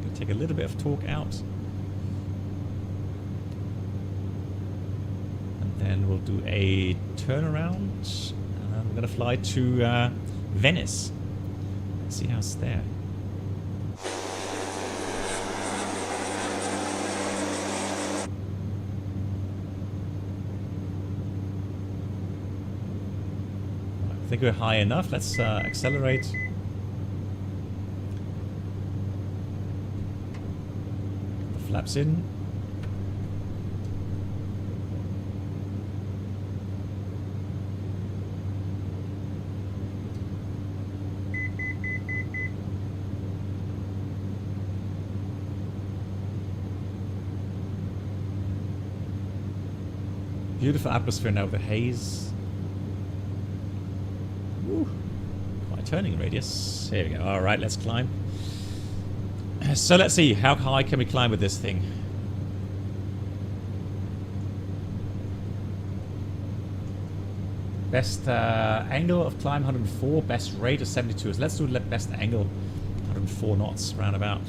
Gonna take a little bit of torque out. And then we'll do a turnaround. And I'm gonna fly to Venice. Let's see how it's there. I think we're high enough. Let's accelerate. The flaps in. Beautiful atmosphere now with the haze. Woo. Quite a turning radius. Here we go. Alright, let's climb. So let's see, how high can we climb with this thing? Best angle of climb 104, best rate of 72. So let's do the best angle, 104 knots, roundabout.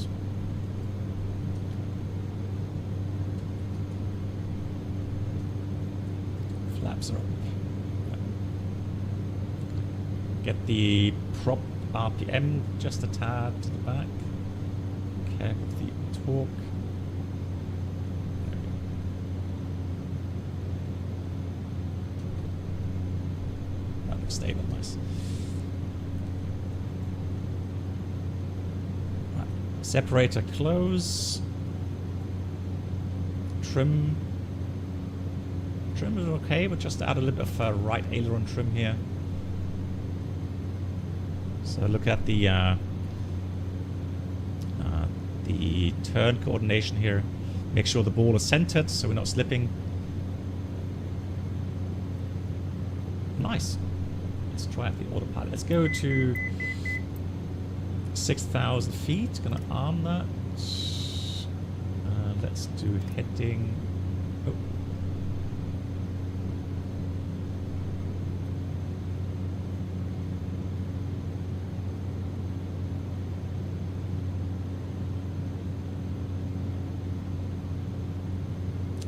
Flaps are up. Get the prop RPM just a tad to the back. Careful with the torque. There we go. That looks stable, nice. Right. Separator close. Trim. Trim is okay, but just add a little bit of right aileron trim here. So look at the turn coordination here. Make sure the ball is centered so we're not slipping. Nice. Let's try out the autopilot. Let's go to 6,000 feet. Gonna arm that. Let's do heading. Oh.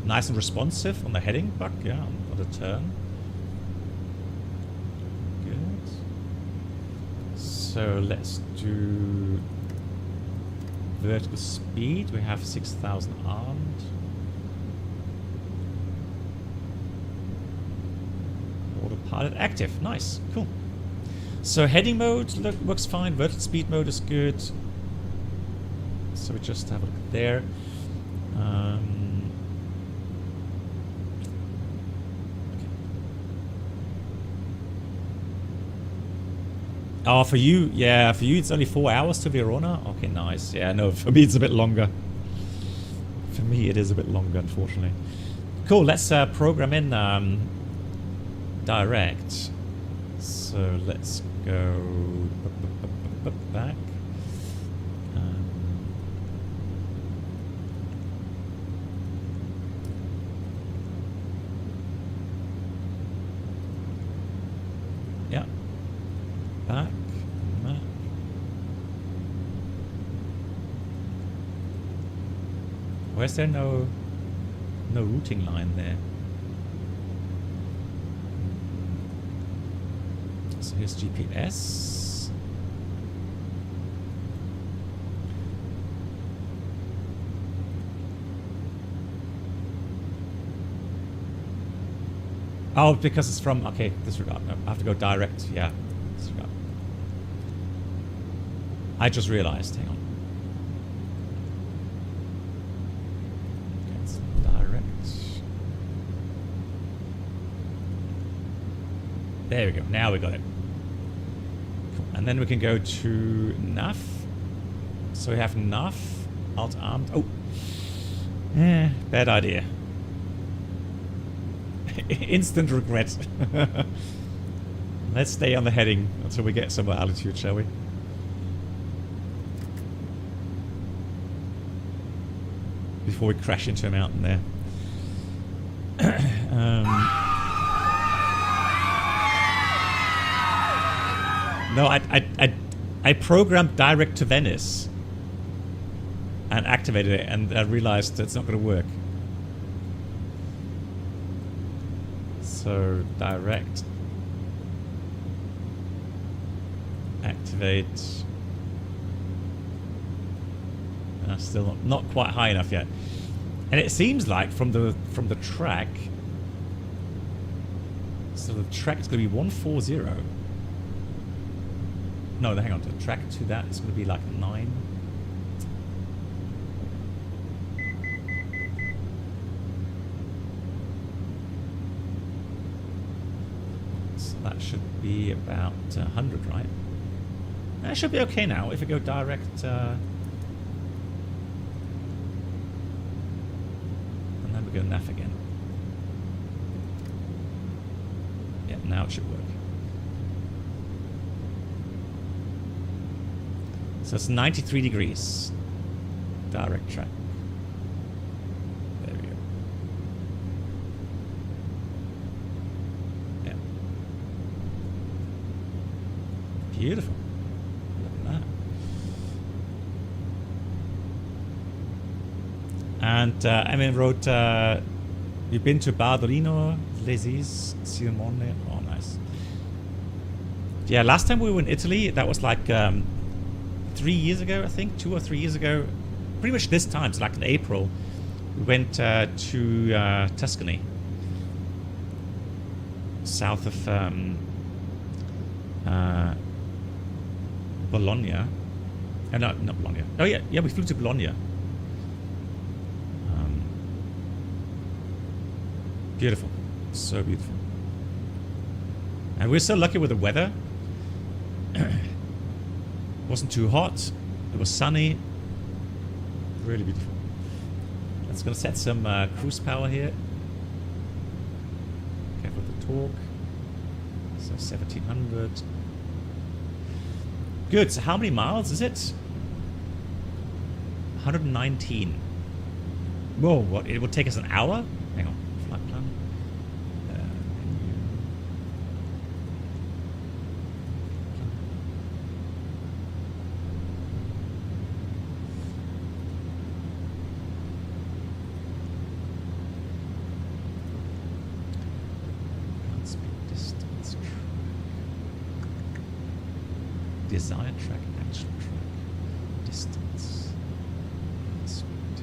Nice and responsive on the heading buck, yeah, on the turn. Good. So let's do vertical speed. We have 6,000 armed. Autopilot active. Nice, cool. So heading mode works fine. Vertical speed mode is good. So we just have a look there. Oh, for you, yeah, for you it's only 4 hours to Verona? Okay, nice. Yeah, no, for me it's a bit longer. For me it is a bit longer, unfortunately. Cool, let's program in direct. So let's go back. Yeah. Back. Why is there no routing line there? So here's GPS. Oh, because it's from, okay, disregard. No, I have to go direct. Yeah, disregard. I just realized. Hang on. Okay, it's direct. There we go. Now we got it. Cool. And then we can go to nav. So we have nav, alt armed. Oh, bad idea. Instant regret. Let's stay on the heading until we get some more altitude, shall we? Before we crash into a mountain there. No, I programmed direct to Venice and activated it, and I realized it's not going to work. So direct, activate. Still not quite high enough yet, and it seems like from the track. So the track is going to be 140. No, hang on. The track to that is going to be like 9. That should be about 100, right? That should be okay now if we go direct. And then we go nav again. Yeah, now it should work. So it's 93 degrees. Direct track. There we go. Yeah. Beautiful. Look at that. And Emin wrote, you've been to Bardolino, Lesis, Simone. Oh, nice. Yeah, last time we were in Italy, that was like 3 years ago, I think, 2 or 3 years ago. Pretty much this time, so like in April, we went to Tuscany, south of Bologna. No, not Bologna. Oh yeah, we flew to Bologna. Beautiful, so beautiful. And we're so lucky with the weather. It wasn't too hot. It was sunny. Really beautiful. Let's go set some cruise power here. Careful with the torque. So 1700. Good. So how many miles is it? 119. Whoa, what? It would take us an hour? Hang on. Flight plan. Desired track, actual track, distance. Sweet.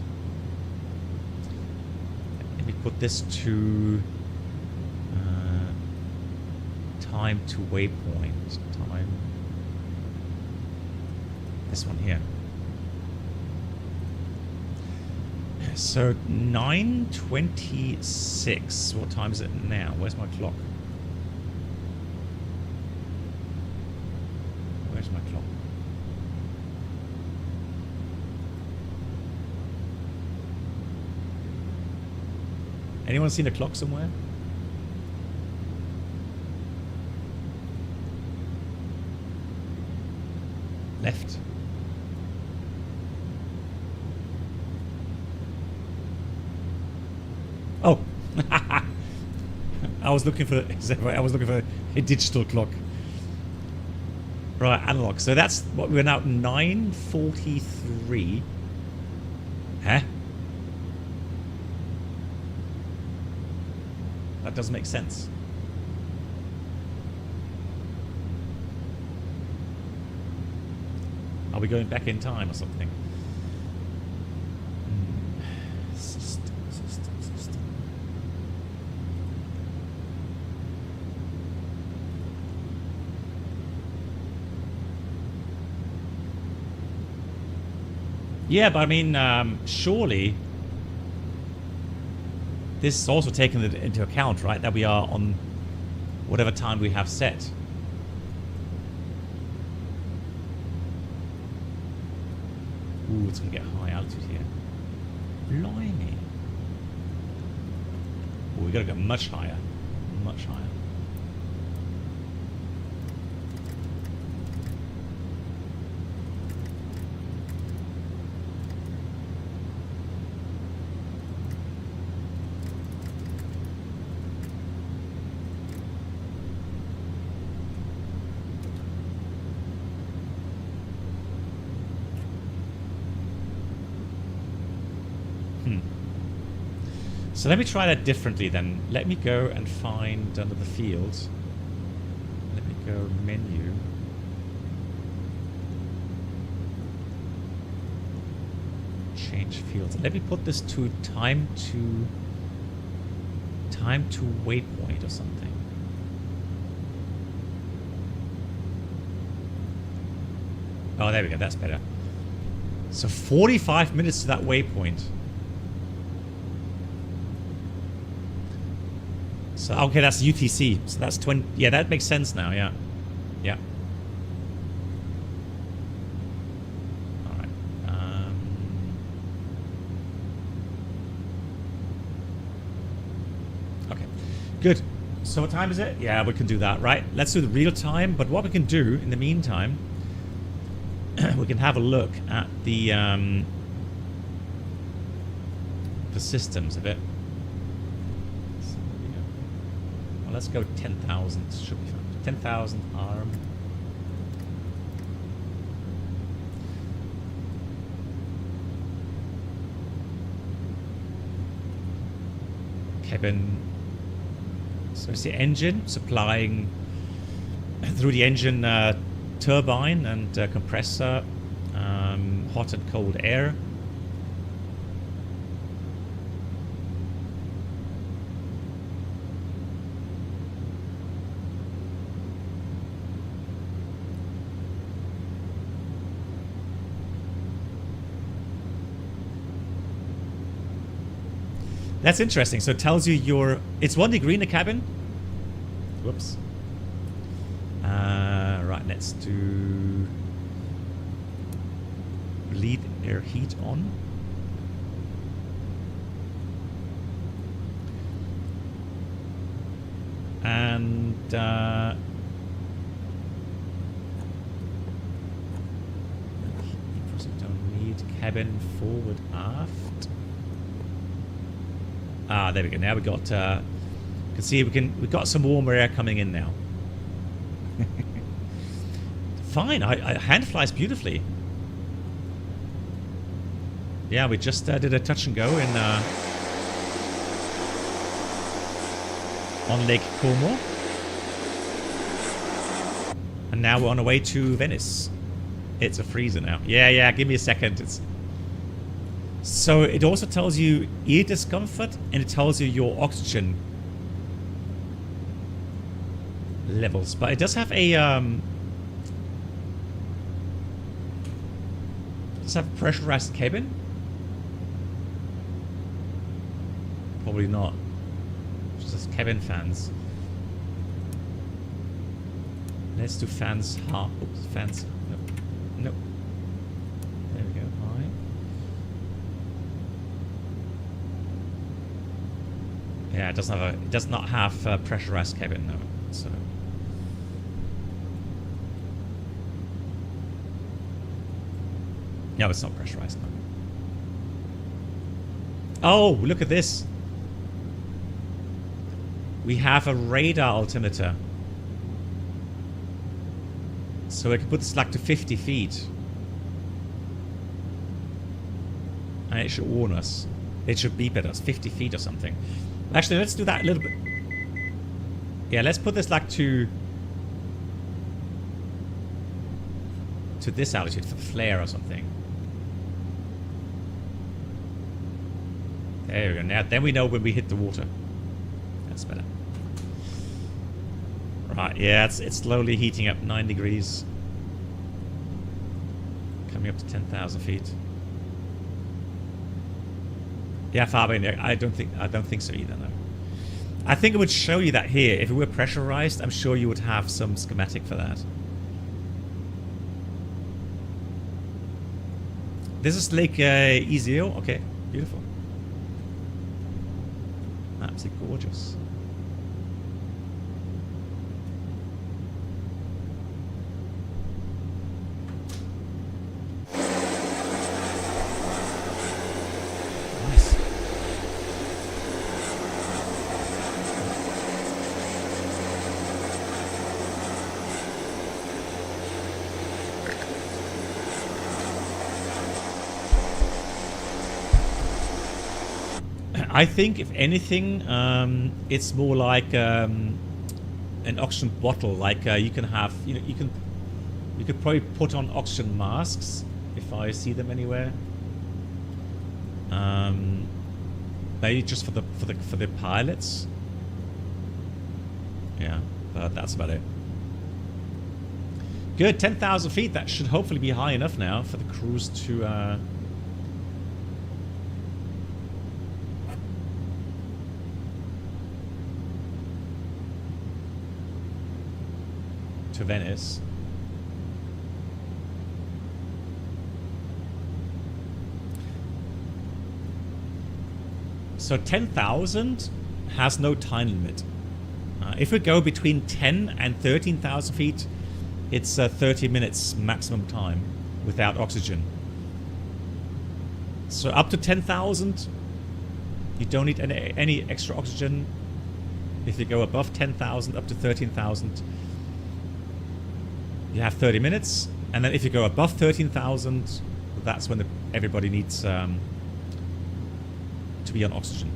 Let me put this to time to waypoint. Time. This one here. So 9:26. What time is it now? Where's my clock? Where's my clock? Anyone seen a clock somewhere? Left. Oh, I was looking for a digital clock. Right, analog. So that's what we're now 9:43. Huh? That doesn't make sense. Are we going back in time or something? System. Yeah, but I mean, surely this is also taken into account, right? That we are on whatever time we have set. Ooh, it's going to get high altitude here. Blimey. Ooh, we got to go much higher. Much higher. So let me try that differently then. Let me go and find under the fields. Let me go menu. Change fields. Let me put this to time to waypoint or something. Oh, there we go. That's better. So 45 minutes to that waypoint. So, okay, that's UTC. So that's 20. Yeah, that makes sense now. Yeah. Yeah. All right. Okay. Good. So what time is it? Yeah, we can do that, right? Let's do the real time. But what we can do in the meantime, we can have a look at the systems a bit. Let's go 10,000. Should be fine. 10,000 arm. Cabin. So it's the engine supplying through the engine turbine and compressor, hot and cold air. That's interesting. So it tells you your... It's 1 degree in the cabin. Whoops. Right, let's do... Bleed air heat on. And... don't need cabin forward aft. Ah, there we go. Now we got. You can see we got some warmer air coming in now. Fine. I hand flies beautifully. Yeah, we just did a touch and go in on Lake Como, and now we're on our way to Venice. It's a freezer now. Yeah. Give me a second. It's. So it also tells you ear discomfort, and it tells you your oxygen levels. But it does have a does it have a pressurized cabin? Probably not. It's just cabin fans. Let's do fans half. Oops, fans. Nope. There we go. High. Yeah, it doesn't have it does not have a pressurized cabin, no. So no, it's not pressurized. No. Oh, look at this. We have a radar altimeter. So we can put this like to 50 feet. And it should warn us. It should beep at us, 50 feet or something. Actually, let's do that a little bit. Yeah, let's put this like to to this altitude for the flare or something. There we go. Now, then we know when we hit the water. That's better. Right, yeah, it's slowly heating up 9 degrees. Coming up to 10,000 feet. Yeah, Fabian, I don't think so either, no. I think it would show you that here. If it were pressurized, I'm sure you would have some schematic for that. This is Lake Iseo. Okay, beautiful. Absolutely gorgeous. Nice. I think, if anything, it's more like an oxygen bottle. Like you can have, you could probably put on oxygen masks if I see them anywhere. Maybe just for the pilots. Yeah, but that's about it. Good, 10,000 feet. That should hopefully be high enough now for the cruise to. To Venice. So 10,000 has no time limit. If we go between 10 and 13,000 feet, it's 30 minutes maximum time without oxygen. So up to 10,000, you don't need any extra oxygen. If you go above 10,000 up to 13,000, you have 30 minutes, and then if you go above 13,000, that's when everybody needs to be on oxygen.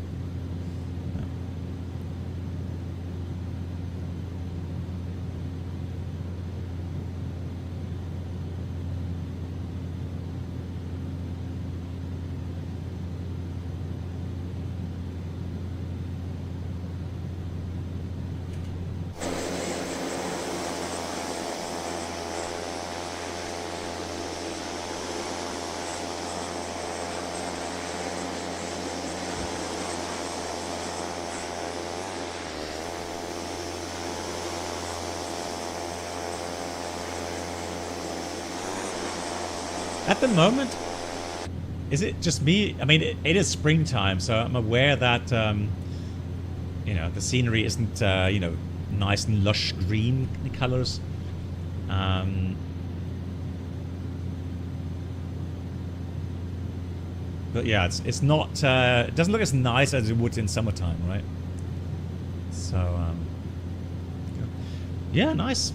At the moment, is it just me? I mean, it is springtime, so I'm aware that, you know, the scenery isn't, you know, nice and lush green colors. But yeah, it's not, it doesn't look as nice as it would in summertime, right? So, yeah, nice.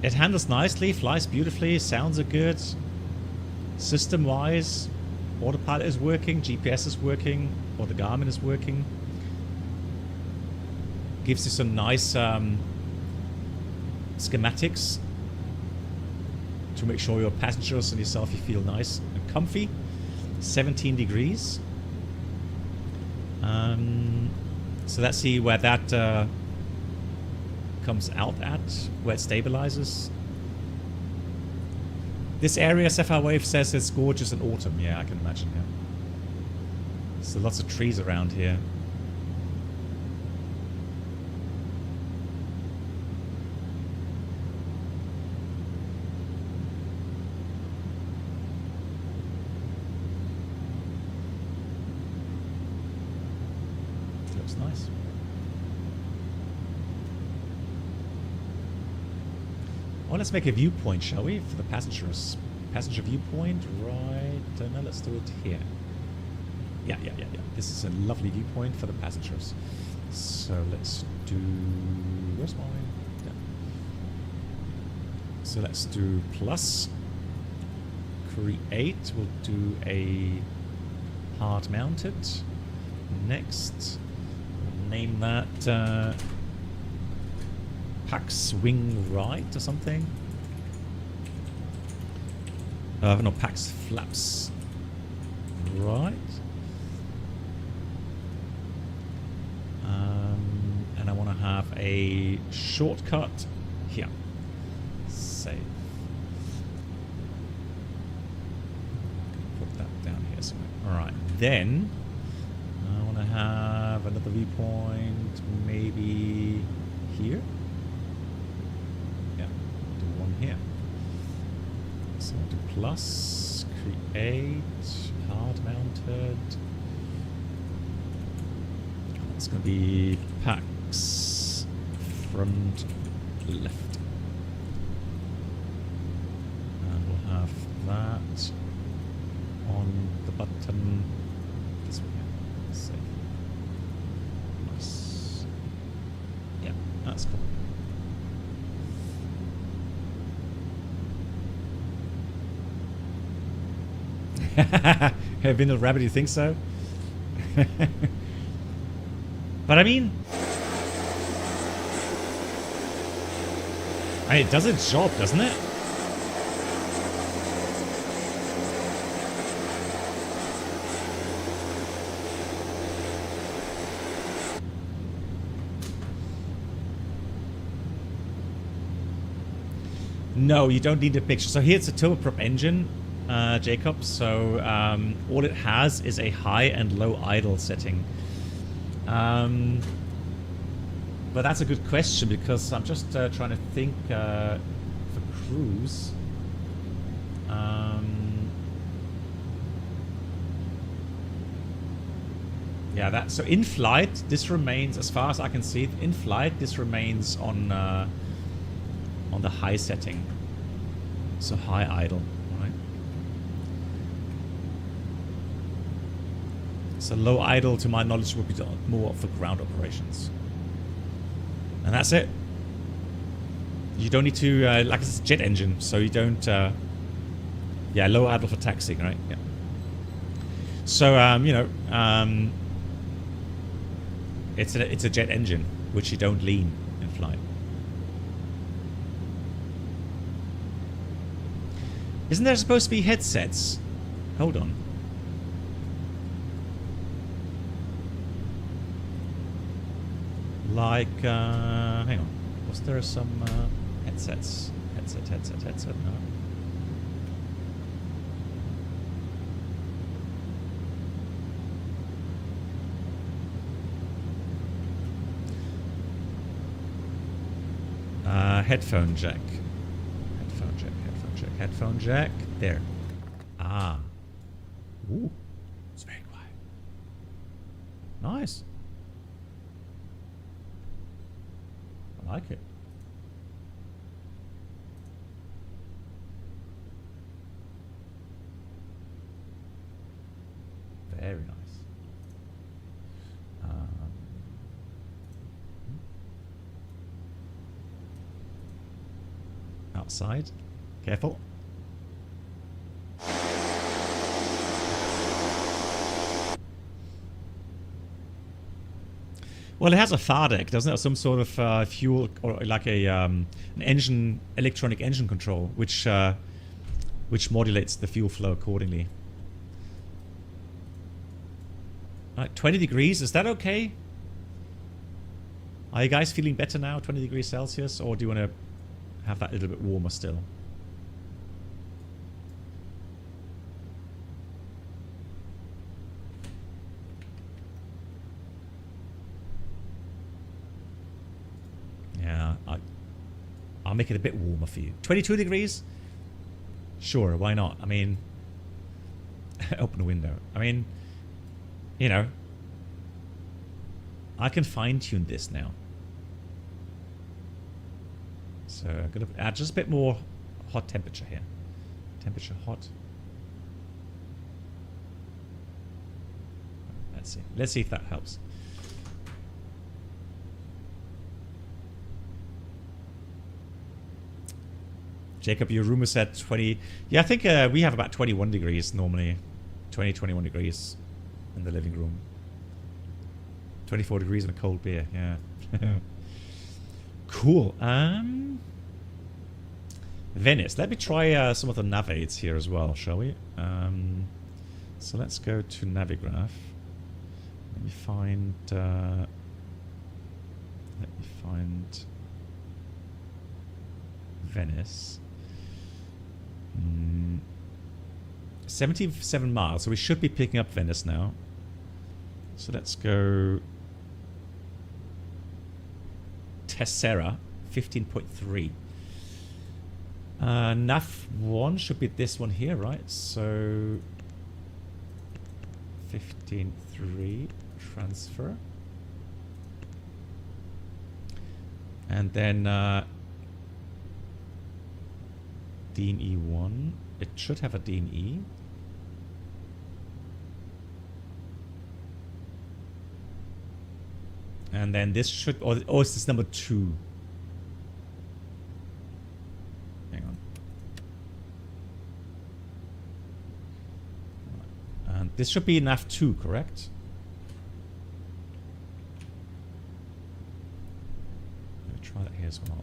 It handles nicely, flies beautifully, sounds are good. System-wise, autopilot is working, GPS is working, or the Garmin is working. Gives you some nice schematics to make sure your passengers and yourself, you feel nice and comfy. 17 degrees. So let's see where that comes out at, where it stabilizes. This area, Sapphire Wave says it's gorgeous in autumn. Yeah, I can imagine, yeah. So lots of trees around here. Looks nice. Oh, let's make a viewpoint, shall we, for the passengers? Passenger viewpoint, right? Now let's do it here. Yeah. This is a lovely viewpoint for the passengers. So let's do... Where's mine? Yeah. So let's do plus. Create. We'll do a hard mounted. Next. Name that... Pax Wing Right or something. No, PAX flaps. Right. And I want to have a shortcut here. Save. Put that down here somewhere. Alright, then I want to have another viewpoint maybe here. Yeah, do one here. So do plus, create, hard mounted. It's going to be PAX front left. And we'll have that on the button. This one here. Save. Nice. Yeah, that's cool. Have been a rabbit, you think so? But I mean, it does its job, doesn't it? No, you don't need a picture. So here it's a turboprop engine, Jacob. So all it has is a high and low idle setting. But that's a good question because I'm just trying to think for cruise. Yeah, that so in flight this remains, as far as I can see, in flight this remains on the high setting, so high idle, right? So low idle, to my knowledge, would be more for ground operations. And that's it. You don't need to, like it's a jet engine, so you don't, yeah, low idle for taxiing, right? Yeah. So, you know, it's a jet engine, which you don't lean in flight. Isn't there supposed to be headsets? Hold on. Like, hang on. Was there some headsets? Headset, no. Headphone jack. Headphone jack. There. Ah. Ooh. It's very quiet. Nice. I like it. Very nice. Outside. Careful. Well, it has a FAR deck, doesn't it? Or some sort of fuel, or like a an engine, electronic engine control, which modulates the fuel flow accordingly. Right, 20 degrees, is that okay? Are you guys feeling better now, 20 degrees Celsius, or do you want to have that a little bit warmer still? Yeah, I'll make it a bit warmer for you. 22 degrees? Sure, why not? I mean, open a window. I mean, you know, I can fine-tune this now. So I'm going to add just a bit more hot temperature here. Temperature hot. Let's see. Let's see if that helps. Jacob, your room is at 20. Yeah, I think we have about 21 degrees normally. 20, 21 degrees in the living room. 24 degrees and a cold beer, yeah. Cool. Venice. Let me try some of the nav aids here as well, shall we? So let's go to Navigraph. Let me find Venice. 77 miles, so we should be picking up Venice now. So let's go Tessera, 15.3. NAV 1 should be this one here, right? So 15.3 transfer. And then Dean E1. It should have a Dean E. And then this should, or is this number 2? Hang on. And this should be NAV 2, correct? Let me try that here as well.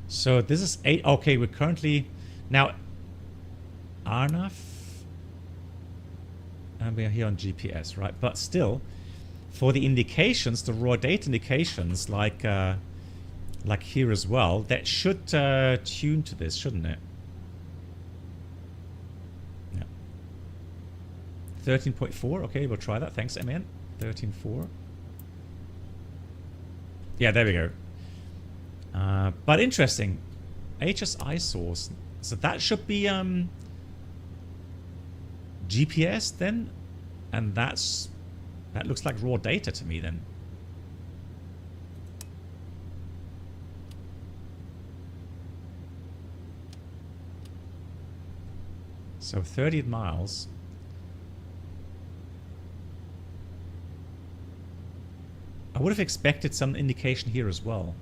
So this is 8. Okay, we're currently now RNAV, and we are here on GPS, right? But still, for the indications, the raw data indications, like here as well, that should tune to this, shouldn't it? Yeah. 13.4. Okay, we'll try that. Thanks, MN. 13.4. Yeah, there we go. But interesting, HSI source. So that should be GPS then, and that looks like raw data to me then. So 30 miles. I would have expected some indication here as well.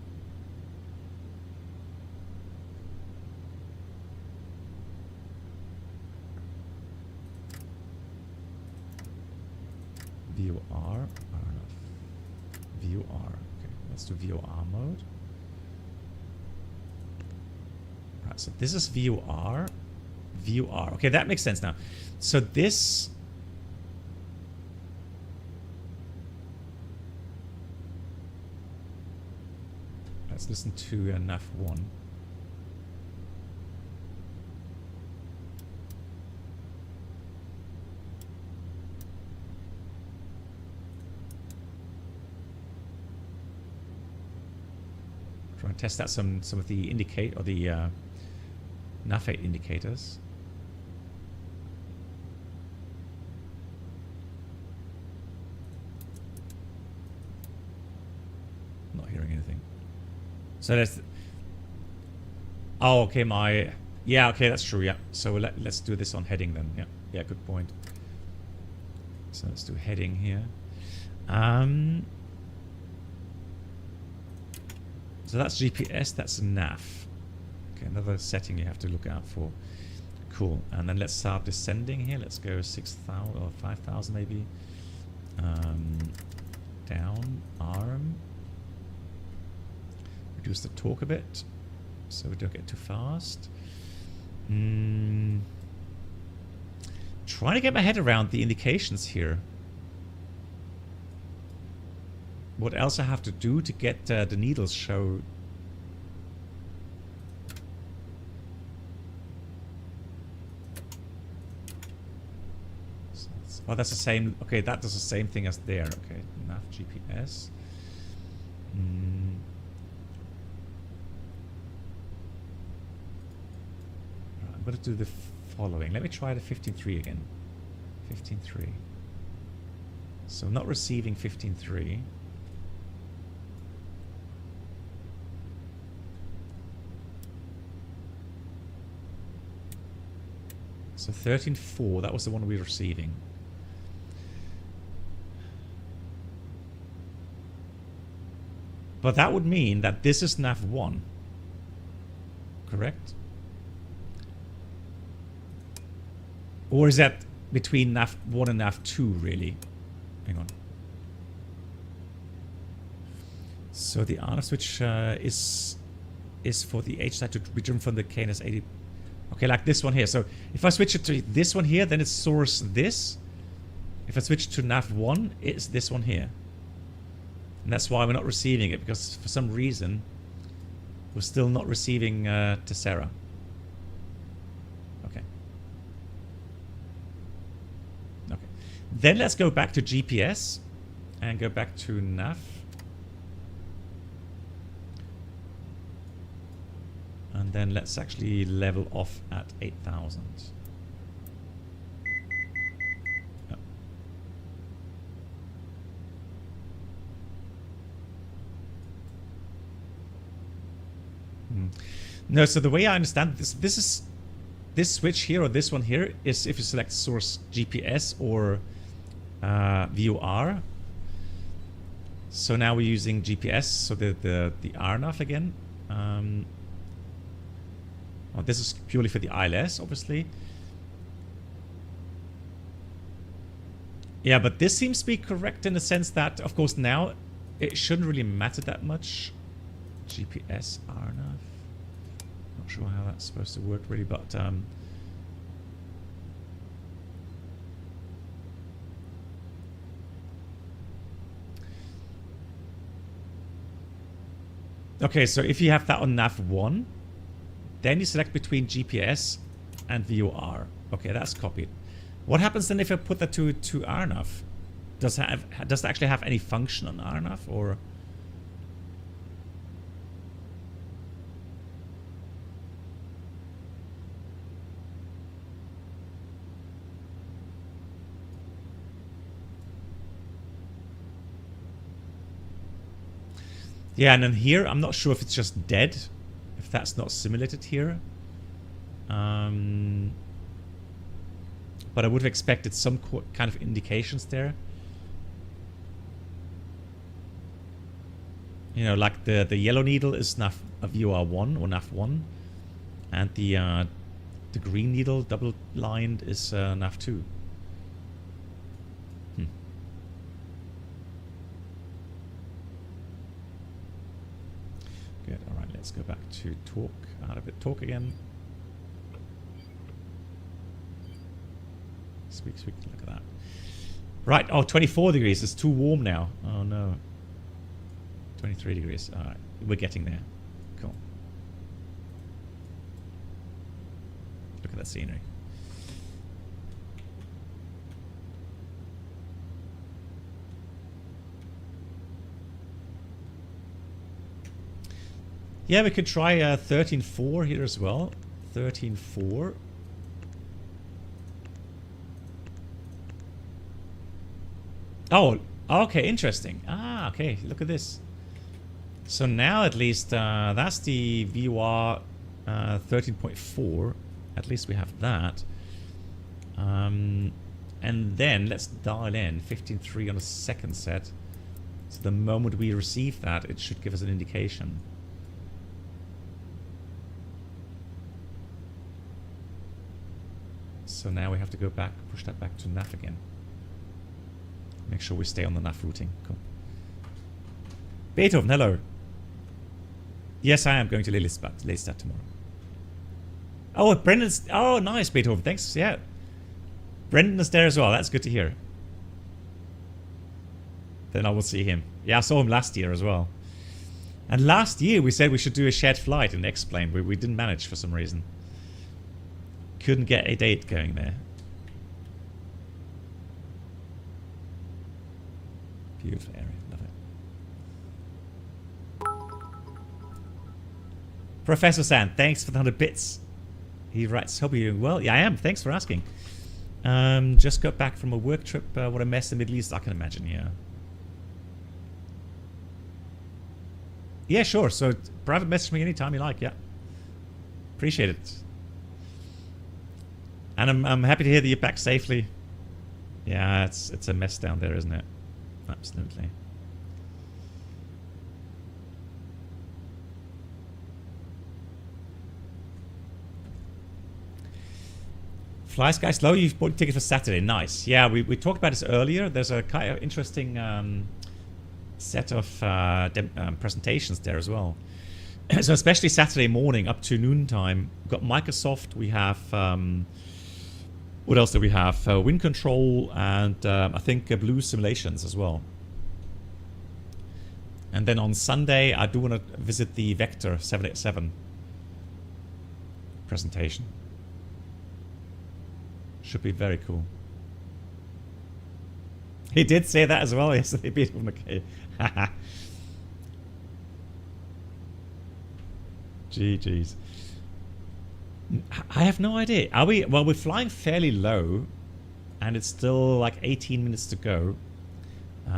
VOR, VOR. Okay, let's do VOR mode. Right, so this is VOR. VOR. Okay, that makes sense now. So this. Let's listen to NAV 1. Try and test out some of the NAV 8 indicators. Not hearing anything. So that's. Oh, okay. Yeah, okay, that's true. Yeah. So let's do this on heading then. Yeah. Yeah. Good point. So let's do heading here. So that's GPS. That's NAV. Okay, another setting you have to look out for. Cool. And then let's start descending here. Let's go 6,000 or 5,000 maybe. Down arm. Reduce the torque a bit so we don't get too fast. Trying to get my head around the indications here. What else I have to do to get the needles show? So oh, that's the same. Okay, that does the same thing as there. Okay, nav GPS. I'm going to do the following. Let me try the 15.3 again. 15.3. So I'm not receiving 15.3. So 13.4, that was the one we were receiving. But that would mean that this is nav 1. correct? Or is that between nav 1 and nav 2, really? Hang on. So the RNAV switch is for the H side to be driven from the KNS 80. Okay, like this one here. So if I switch it to this one here, then it's source this. If I switch to nav 1, it's this one here. And that's why we're not receiving it, because for some reason we're still not receiving Tessera. Okay. Okay. Then let's go back to GPS and go back to nav. And then let's actually level off at 8,000. Oh. No, so the way I understand this switch here or this one here is if you select source GPS or VOR. So now we're using GPS, so the RNAV again. Well, this is purely for the ILS, obviously. Yeah, but this seems to be correct in the sense that, of course, now it shouldn't really matter that much. GPS RNAV. Not sure how that's supposed to work really, but okay, so if you have that on nav 1, then you select between GPS and VOR. Okay, that's copied. What happens then if I put that to RNAV? Does it actually have any function on RNAV, or? Yeah, and then here, I'm not sure if it's just dead, if that's not simulated here. But I would have expected some kind of indications there. You know, like the yellow needle is nav VOR1 or nav1, and the green needle double lined is nav2. Good. All right, let's go back to talk. Out of it, talk again. Squeak, squeak. Look at that. Right. Oh, 24 degrees. It's too warm now. Oh no. 23 degrees. All right, we're getting there. Cool. Look at that scenery. Yeah, we could try 13.4 here as well. 13.4. Oh, okay, interesting. Ah, okay, look at this. So now at least that's the VOR 13.4. At least we have that. And then let's dial in 15.3 on the second set. So the moment we receive that, it should give us an indication. So now we have to go back, push that back to nav again. Make sure we stay on the nav routing. Cool. Beethoven, hello. Yes, I am going to Lelystad tomorrow. Oh, Brendan's... Oh, nice, Beethoven. Thanks. Yeah. Brendan is there as well. That's good to hear. Then I will see him. Yeah, I saw him last year as well. And last year we said we should do a shared flight in X-Plane. We didn't manage for some reason. Couldn't get a date going there. Beautiful area. Love it. Professor Sand, thanks for the 100 bits. He writes, hope you're doing well. Yeah, I am. Thanks for asking. Just got back from a work trip. What a mess in the Middle East, I can imagine, yeah. Yeah, sure. So private message me anytime you like, yeah. Appreciate it. And I'm happy to hear that you're back safely. Yeah, it's a mess down there, isn't it? Absolutely. Fly Sky Slow, you've bought a ticket for Saturday. Nice. Yeah, we talked about this earlier. There's a kind of interesting set of presentations there as well. So especially Saturday morning up to noontime, we've got Microsoft, we have... what else do we have? Wind Control and I think Blue Simulations as well. And then on Sunday, I do want to visit the Vector 787 presentation. Should be very cool. He did say that as well yesterday. Beautiful, okay. GG's. I have no idea. Are we? Well, we're flying fairly low, and it's still like 18 minutes to go,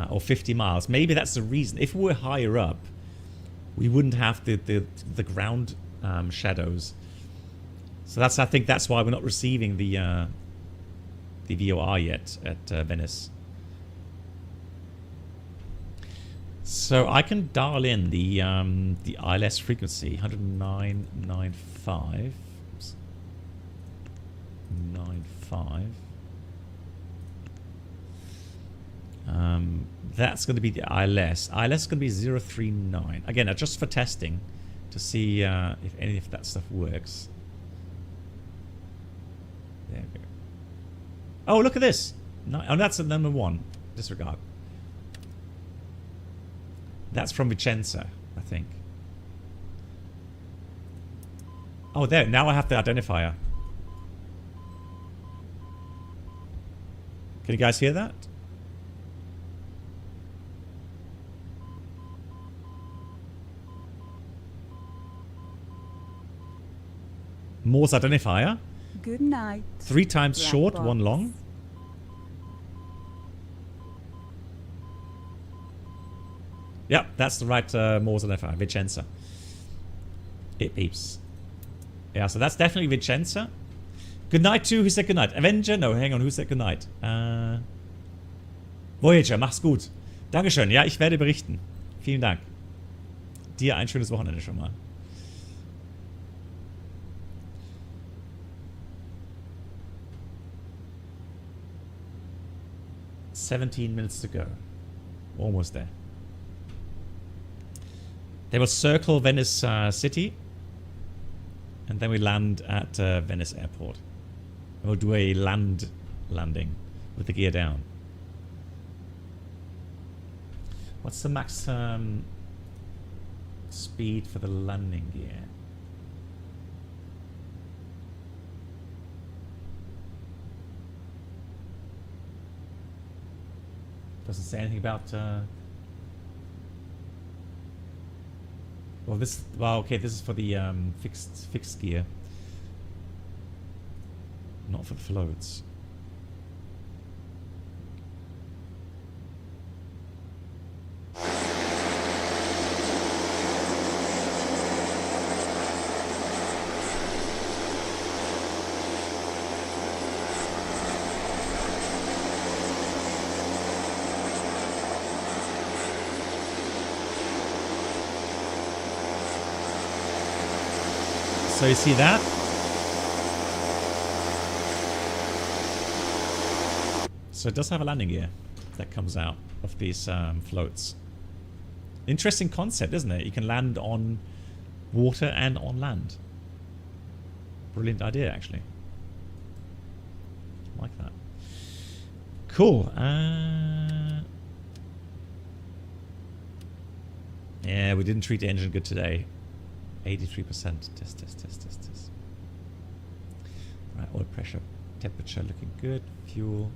or 50 miles. Maybe that's the reason. If we were higher up, we wouldn't have the ground shadows. So that's, I think that's why we're not receiving the VOR yet at Venice. So I can dial in the ILS frequency 109.95. 95. That's going to be the ILS. ILS is going to be 039. Again, just for testing to see if any of that stuff works. There we go. Oh, look at this. No, oh, that's at number 1. Disregard. That's from Vicenza, I think. Oh, there. Now I have the identifier. Can you guys hear that? Morse identifier. Good night. 3 times Black short, box. 1 long. Yep, that's the right Morse identifier. Vicenza. It beeps. Yeah, so that's definitely Vicenza. Good night too. Who said good night? Avenger? No, hang on. Who said good night? Voyager, mach's gut. Dankeschön. Ja, ich werde berichten. Vielen Dank. Dir ein schönes Wochenende schon mal. "17 minutes to go." Almost there. They will circle Venice City. And then we land at Venice Airport. And we'll do a landing with the gear down. What's the max speed for the landing gear? Doesn't say anything about... Well, this... Well, okay, this is for the fixed gear. Not for the floats. So you see that? So it does have a landing gear that comes out of these floats. Interesting concept, isn't it? You can land on water and on land. Brilliant idea, actually. Like that. Cool. Yeah, we didn't treat the engine good today. 83%. Test. Right, oil pressure, temperature looking good. Fuel.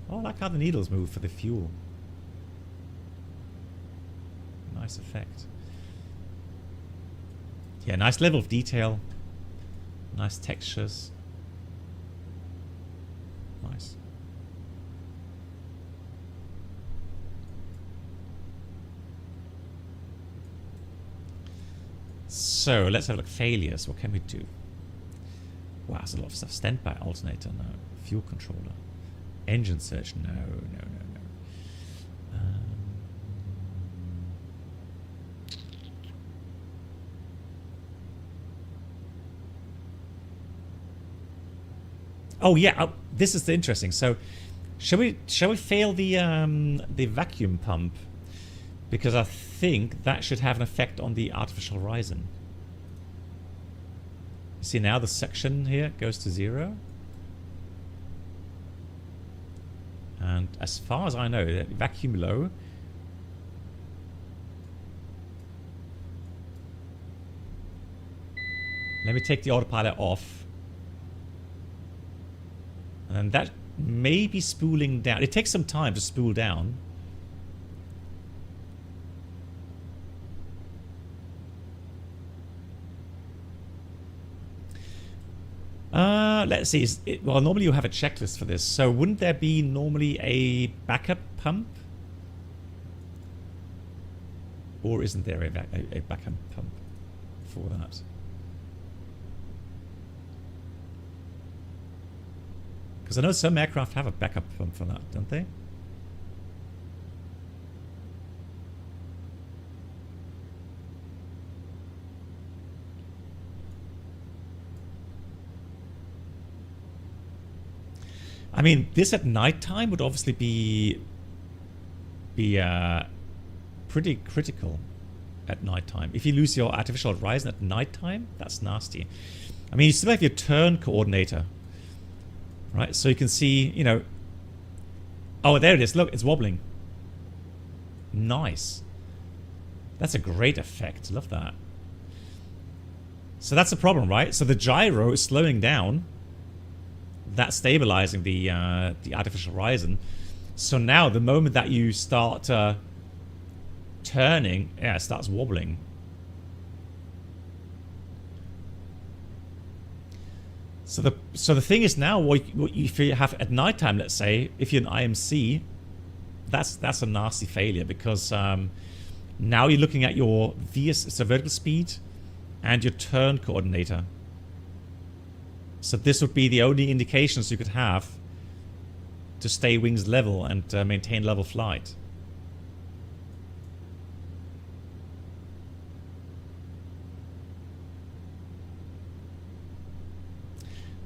Oh, I like how the needles move for the fuel. Nice effect. Yeah, nice level of detail. Nice textures. Nice. So let's have a look. Failures. What can we do? Wow, there's a lot of stuff. Standby alternator, no. Fuel controller. Engine search, no. Oh yeah, this is the interesting. So, shall we fail the vacuum pump, because I think that should have an effect on the artificial horizon. You see now the suction here goes to 0, and as far as I know, that vacuum low. Let me take the autopilot off. And that may be spooling down. It takes some time to spool down. Let's see. Well, normally you have a checklist for this. So wouldn't there be normally a backup pump? Or isn't there a backup pump for that? Because I know some aircraft have a backup pump for that, don't they? I mean, this at nighttime would obviously be pretty critical at nighttime. If you lose your artificial horizon at nighttime, that's nasty. I mean, you still have your turn coordinator. Right, so you can see, you know... Oh, there it is. Look, it's wobbling. Nice. That's a great effect. Love that. So that's the problem, right? So the gyro is slowing down. That's stabilizing the artificial horizon. So now, the moment that you start turning, yeah, it starts wobbling. So the thing is now, if you have at nighttime, let's say, if you're an IMC, that's a nasty failure, because now you're looking at your so vertical speed and your turn coordinator. So this would be the only indications you could have to stay wings level and maintain level flight.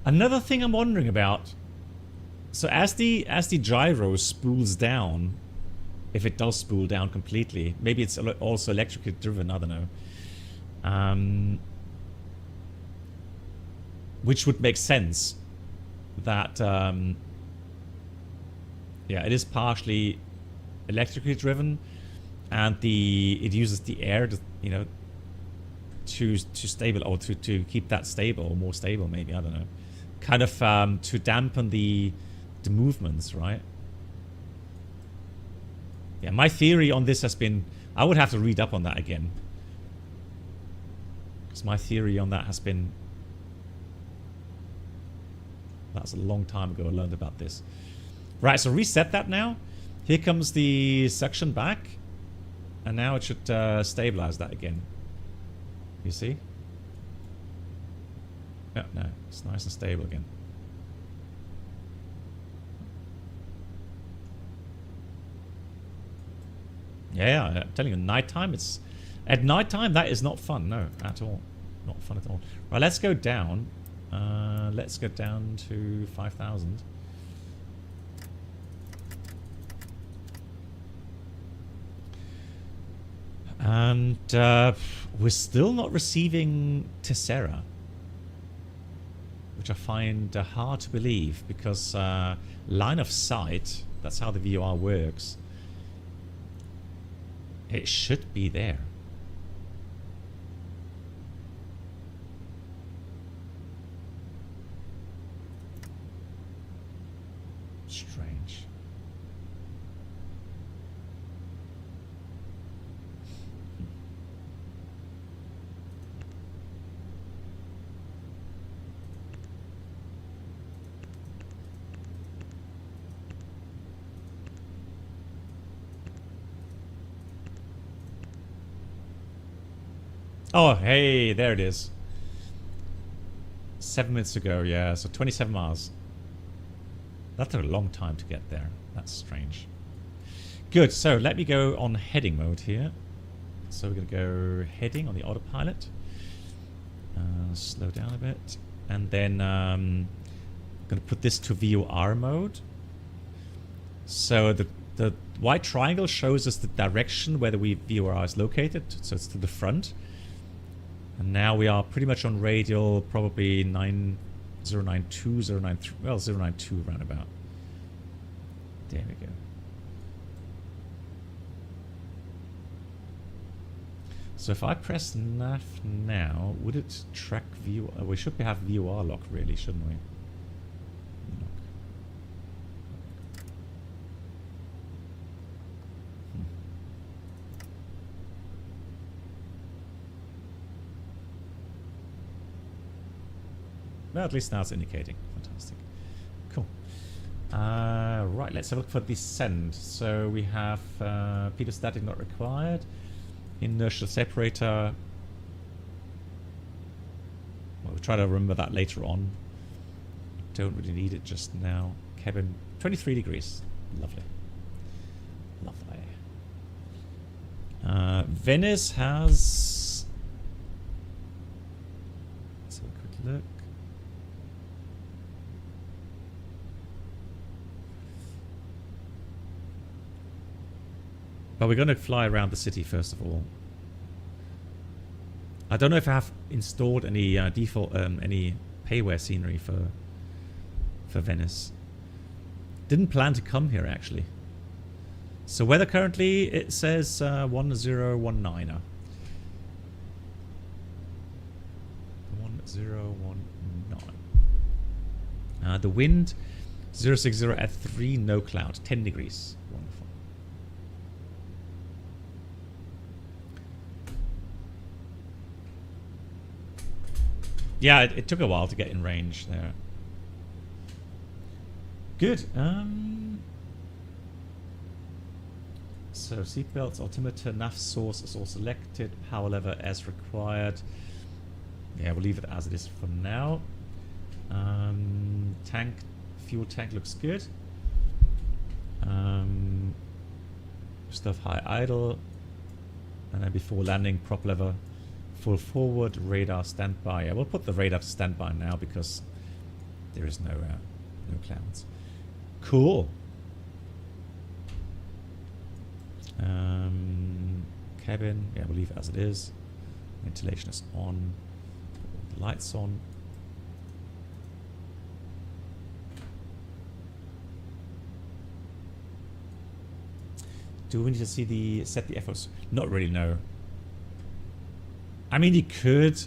Another thing I'm wondering about, so as the gyro spools down, if it does spool down completely, maybe it's also electrically driven, I don't know. Which would make sense that, yeah, it is partially electrically driven, and it uses the air to, you know, to stable, or to keep that stable, or more stable, maybe, I don't know. Kind of to dampen the movements, right? Yeah, my theory on this has been, I would have to read up on that again, because my theory on that has been, that's a long time ago I learned about this. Right, so reset that now. Here comes the suction back, and now it should stabilize that again. You see? Yeah, no, it's nice and stable again. Yeah, I'm telling you, nighttime, at nighttime that is not fun, no, at all. Not fun at all. Right, let's go down. Let's go down to 5,000. And we're still not receiving Tessera, which I find hard to believe, because line of sight, that's how the VR works, it should be there. Strange. Oh, hey, there it is. 7 minutes ago, yeah, so 27 miles. That took a long time to get there. That's strange. Good, so let me go on heading mode here. So we're going to go heading on the autopilot. Slow down a bit. And then going to put this to VOR mode. So the white triangle shows us the direction where the VOR is located. So it's to the front. And now we are pretty much on radial, probably 092, 093, well, 092 roundabout. There we go. So if I press nav now, would it track VOR? We should have VOR lock, really, shouldn't we? Lock. Well, at least now it's indicating. Fantastic. Cool. Right, let's have a look for descent. So we have Peter static not required. Inertial separator. Well, we'll try to remember that later on. Don't really need it just now. Cabin 23 degrees. Lovely. Lovely. Venice has... Let's have a quick look. But we're going to fly around the city first of all. I don't know if I have installed any default, any payware scenery for Venice. Didn't plan to come here actually. So weather currently it says 1019. 1019. The wind 060 at 3, no cloud, 10 degrees. Wonderful. Yeah, it took a while to get in range there. Good. So seatbelts, altimeter, nav source is all selected. Power lever as required. Yeah, we'll leave it as it is for now. Tank, fuel tank looks good. Stuff high idle. And then before landing, prop lever full forward, radar standby. Yeah, we'll put the radar to standby now because there is no clouds. Cool. Cabin, yeah, we'll leave it as it is. Ventilation is on. Put the lights on. Do we need to see the set the FOs? Not really, no. I mean, you could.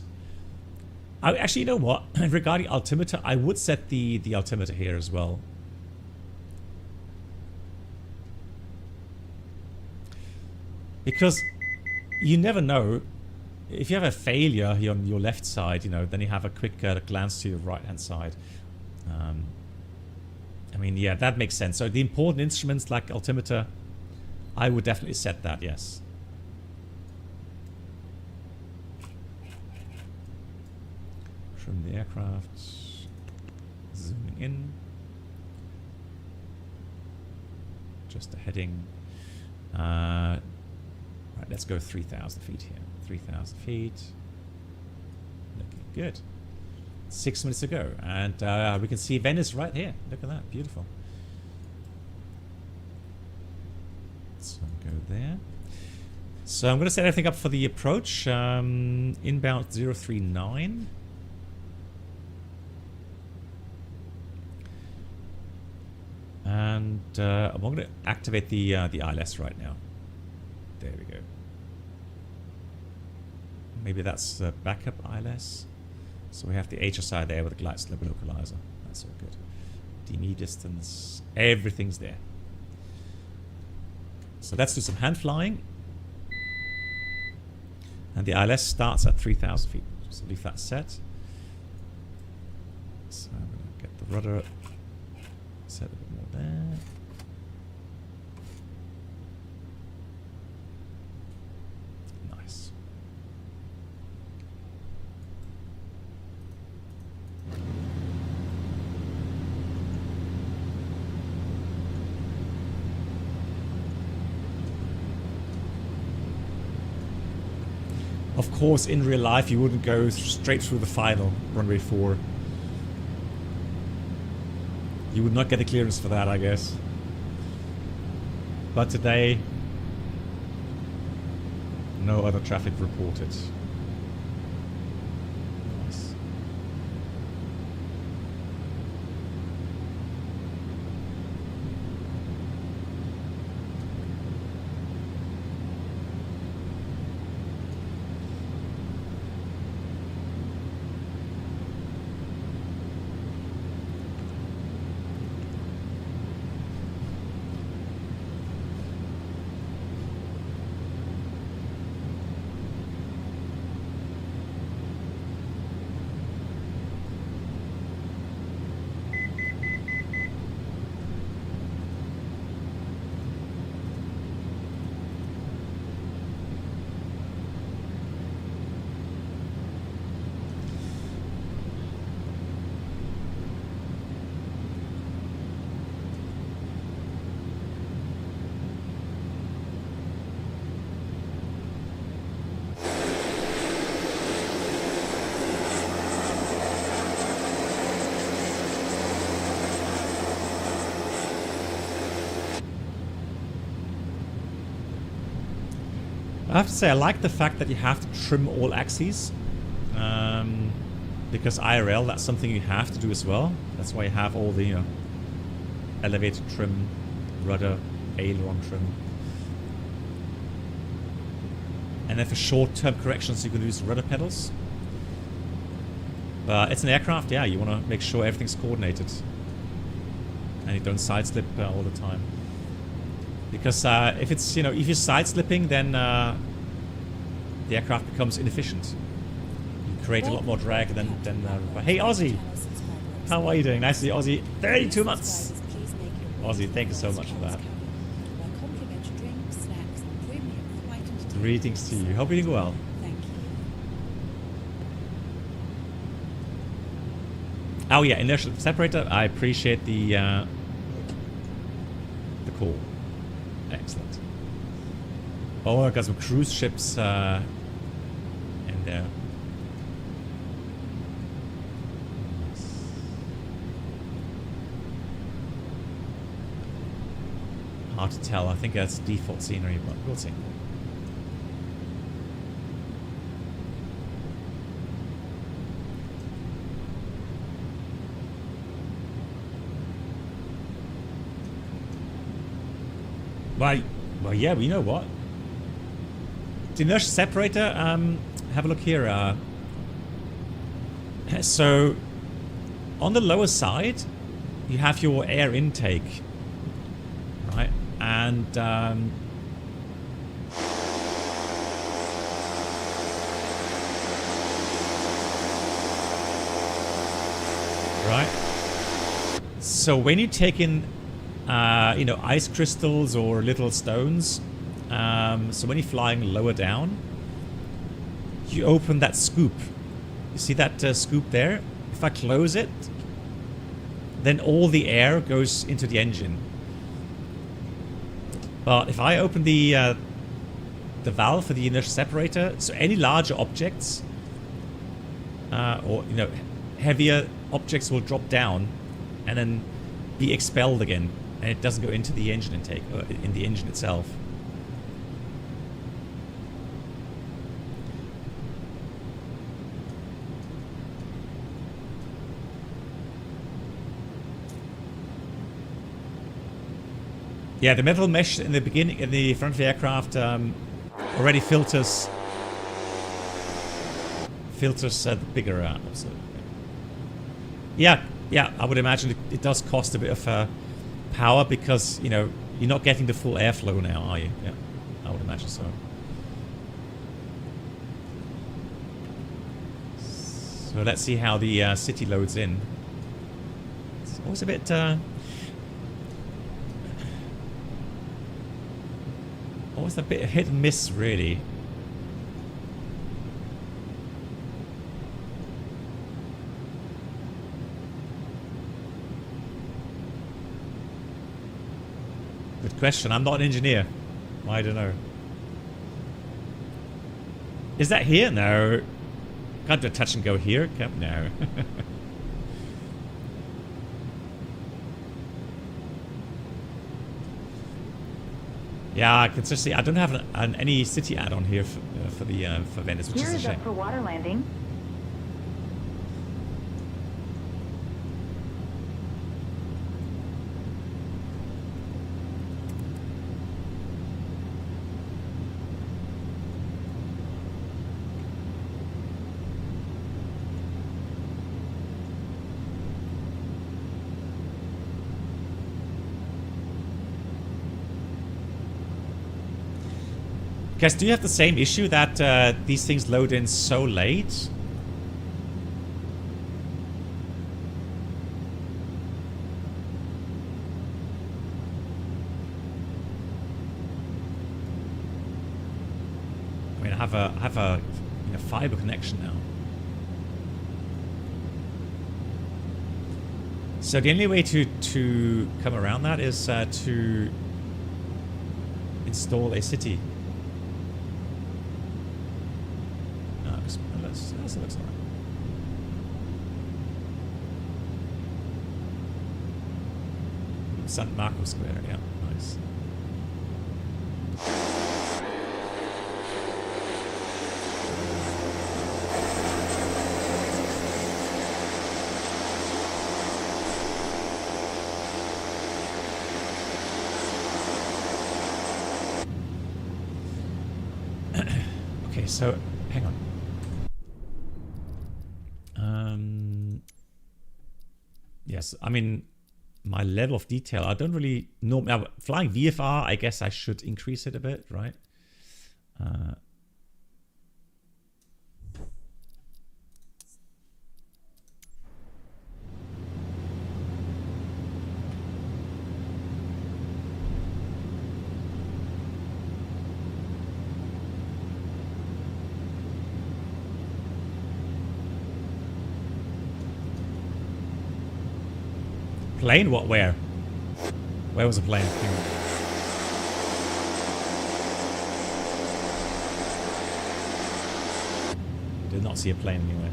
Actually, you know what? Regarding altimeter, I would set the altimeter here as well. Because you never know. If you have a failure here on your left side, you know, then you have a quick glance to your right-hand side. I mean, yeah, that makes sense. So the important instruments like altimeter, I would definitely set that, yes. From the aircraft, zooming in. Just a heading. Right, let's go 3,000 feet here. 3,000 feet. Looking good. 6 minutes ago, and we can see Venice right here. Look at that, beautiful. So go there. So I'm going to set everything up for the approach. Inbound 039. And I'm going to activate the ILS right now. There we go. Maybe that's the backup ILS. So we have the HSI there with the glide slope localizer. That's all good. DME distance, everything's there. So let's do some hand flying. And the ILS starts at 3,000 feet. So leave that set. So I'm going to get the rudder set a bit more there. Nice. Of course, in real life, you wouldn't go straight through the final runway 4. You would not get the clearance for that, I guess. But today, no other traffic reported. Nice. I have to say, I like the fact that you have to trim all axes. Because IRL, that's something you have to do as well. That's why you have all the, you know, elevator trim, rudder, aileron trim. And then for short-term corrections, you can use rudder pedals. But it's an aircraft, yeah, you want to make sure everything's coordinated. And you don't side slip all the time. Because if it's, you know, if you're side slipping, then the aircraft becomes inefficient. You create a lot more drag than hey, Aussie! How are you doing? Nice to see you, Aussie. 32 months! Aussie, thank you so much for that. Greetings to you. Hope you're doing well. Oh yeah, inertial separator. I appreciate the call. Excellent. Oh, I got some cruise ships in there. Hard to tell. I think that's default scenery, but we'll see. Well, yeah, but you know what? The inertial separator, have a look here. So, on the lower side, you have your air intake, right? And, right? So, when you take in you know, ice crystals or little stones. So when you're flying lower down, you open that scoop. You see that scoop there? If I close it, then all the air goes into the engine. But if I open the valve for the inertial separator, so any larger objects or, you know, heavier objects will drop down and then be expelled again. And it doesn't go into the engine intake, or in the engine itself. Yeah, the metal mesh in the beginning, in the front of the aircraft, already filters the bigger absolutely. Yeah, I would imagine it does cost a bit of power because, you know, you're not getting the full airflow now, are you? Yeah, I would imagine so. So let's see how the city loads in. It's always a bit always a bit hit and miss, really. Good question. I'm not an engineer. I don't know. Is that here? No. Can't do a touch and go here. No. Yeah, I can just see. I don't have any city add-on here for Venice, which Gear is a is up shame. for water landing. Guys, do you have the same issue that these things load in so late? I mean, I have a fiber connection now. So the only way to come around that is to install a city. That looks alright. San Marco Square, yeah, nice. Okay, so hang on. Yes, I mean, my level of detail, I don't really know. Now, flying VFR, I guess I should increase it a bit, right? Plane? What? Where? Where was the plane? Did not see a plane anywhere.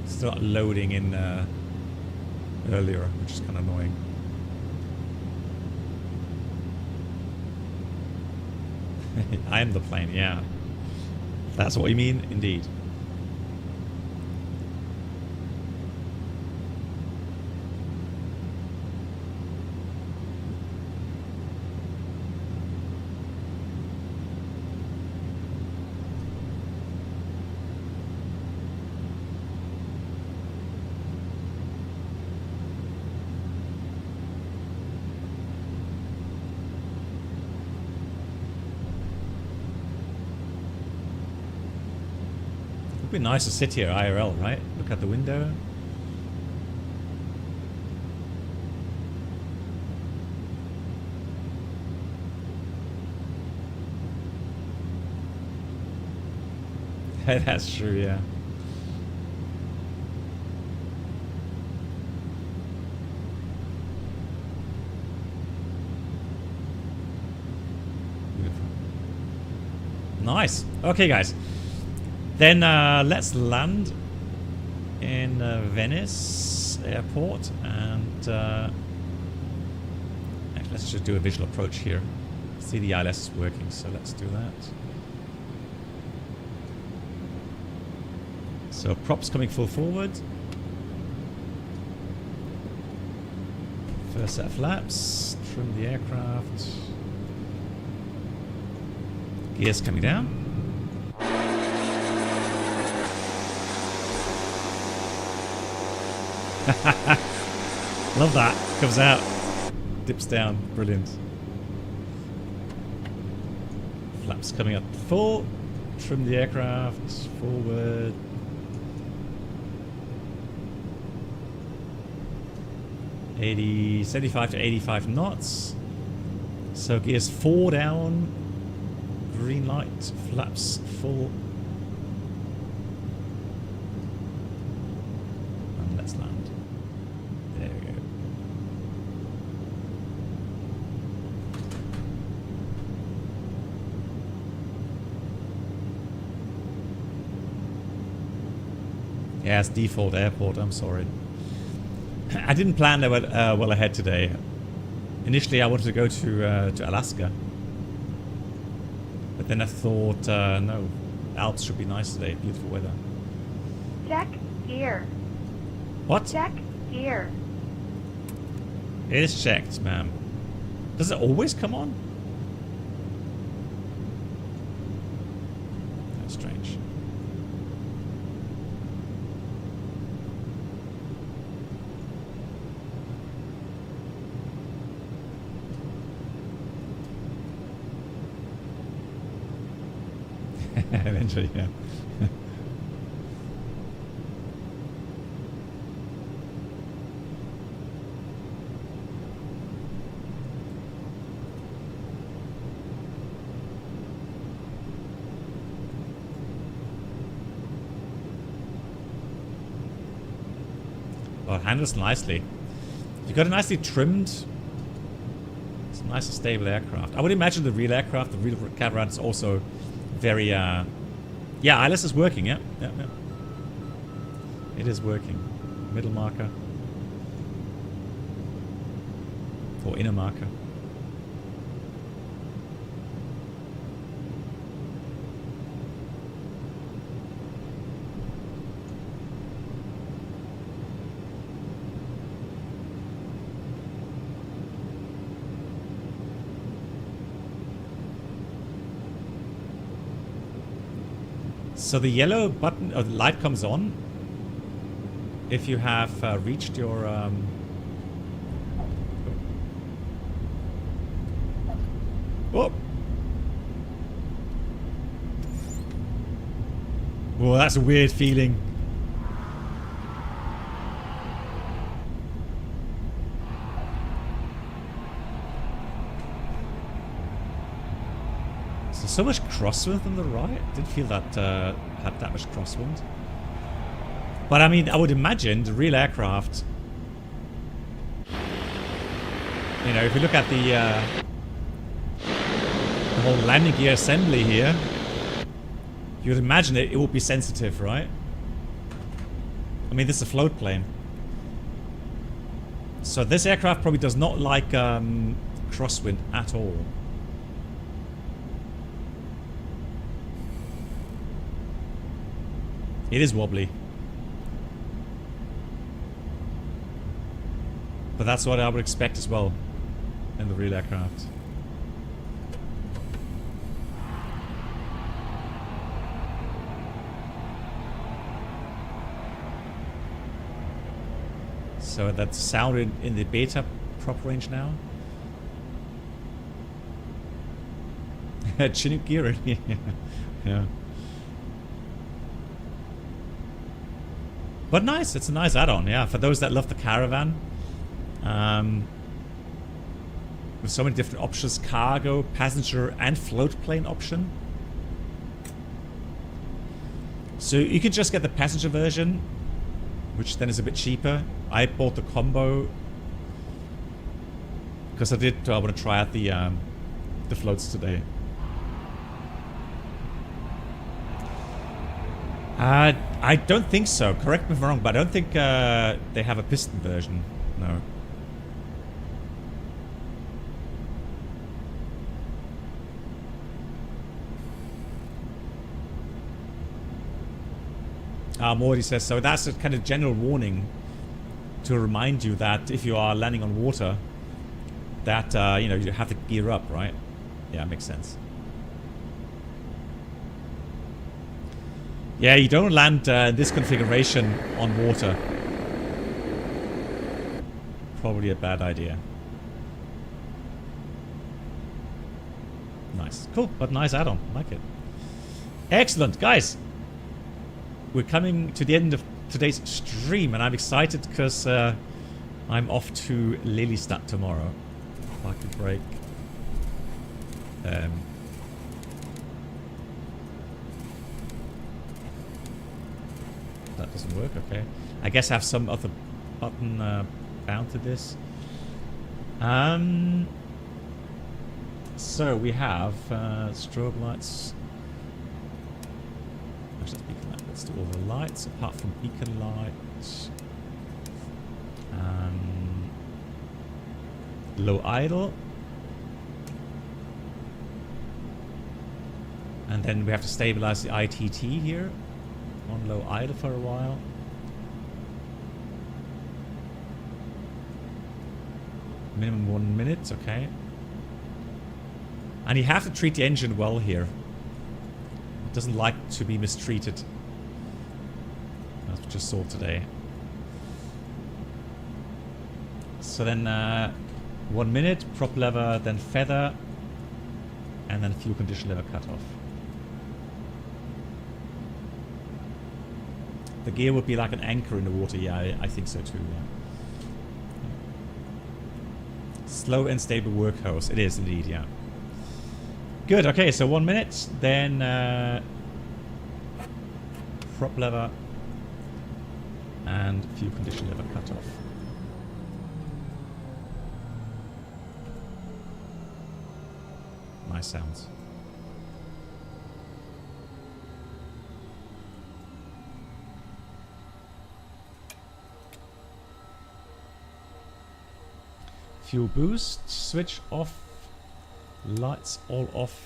Still loading in earlier, which is kind of annoying. I am the plane, yeah. That's what you mean? Indeed. It'd be nice to sit here IRL, right? Look out the window. That's true, yeah. Beautiful. Nice. Okay, guys. Then let's land in Venice airport and actually, let's just do a visual approach here. See the ILS is working, so let's do that. So props coming full forward. First set of flaps, trim the aircraft. Gears coming down. Love that. Comes out. Dips down. Brilliant. Flaps coming up full. Trim the aircraft. Forward. $80, 75 to 85 knots. So gears 4 down. Green light. Flaps full. Yeah, it's default airport. I'm sorry. I didn't plan that well ahead today. Initially, I wanted to go to Alaska. But then I thought, no, Alps should be nice today. Beautiful weather. Check gear. What? Check gear. It is checked, ma'am. Does it always come on? That's strange. Eventually, yeah. Oh, it handles nicely. You got a nicely trimmed. It's a nice and stable aircraft. I would imagine the real aircraft, the real Caravan is also very, yeah, ILS is working, yeah. It is working. Middle marker. Or inner marker. So the yellow button, or the light comes on if you have reached your oh. Whoa, that's a weird feeling. So much crosswind on the right. Didn't feel that had that much crosswind. But I mean, I would imagine the real aircraft. You know, if you look at the whole landing gear assembly here, you would imagine it would be sensitive, right? I mean, this is a float plane, so this aircraft probably does not like crosswind at all. It is wobbly. But that's what I would expect as well in the real aircraft. So that's sounded in the beta prop range now. Chinook gear. Yeah. But nice, it's a nice add-on, yeah, for those that love the Caravan. With so many different options, cargo, passenger, and float plane option. So you can just get the passenger version, which then is a bit cheaper. I bought the combo because I want to try out the floats today. I don't think so. Correct me if I'm wrong, but I don't think they have a piston version. No. Morty says, so that's a kind of general warning to remind you that if you are landing on water, that, you know, you have to gear up, right? Yeah, makes sense. Yeah, you don't land this configuration on water. Probably a bad idea. Nice. Cool, but nice add-on. Like it. Excellent, guys. We're coming to the end of today's stream, and I'm excited because I'm off to Lelystad tomorrow. Parking break. That doesn't work, okay. I guess I have some other button bound to this. So we have strobe lights. Actually, let's speak of that. Let's do all the lights apart from beacon lights. Low idle. And then we have to stabilize the ITT here on low idle for a while. Minimum 1 minute, okay. And you have to treat the engine well here. It doesn't like to be mistreated. As we just saw today. So then 1 minute, prop lever, then feather, and then fuel condition lever cut off. The gear would be like an anchor in the water, yeah, I think so too, yeah. Slow and stable workhorse, it is indeed, yeah. Good, okay, so 1 minute, then prop lever and fuel condition lever cut off. Nice sounds. Fuel boost, switch off, lights all off.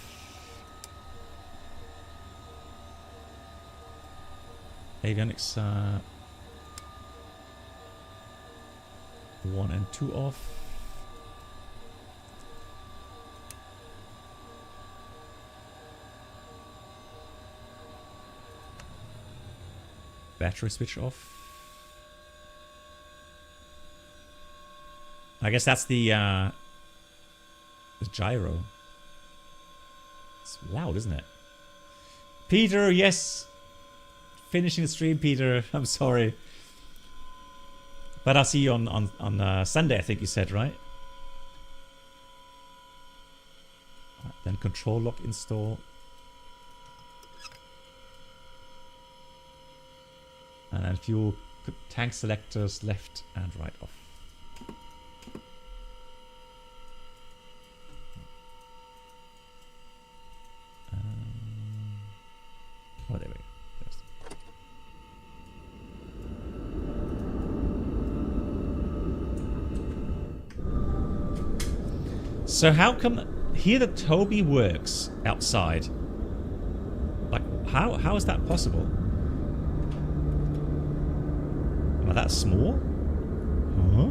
Avionics 1 and 2 off. Battery switch off. I guess that's the gyro. It's loud, isn't it? Peter, yes. Finishing the stream, Peter. I'm sorry. But I'll see you on Sunday, I think you said, right? Then control lock install. And then fuel tank selectors left and right off. Oh, there we go. So how come here the Toby works outside? Like how is that possible? Am I that small? Huh?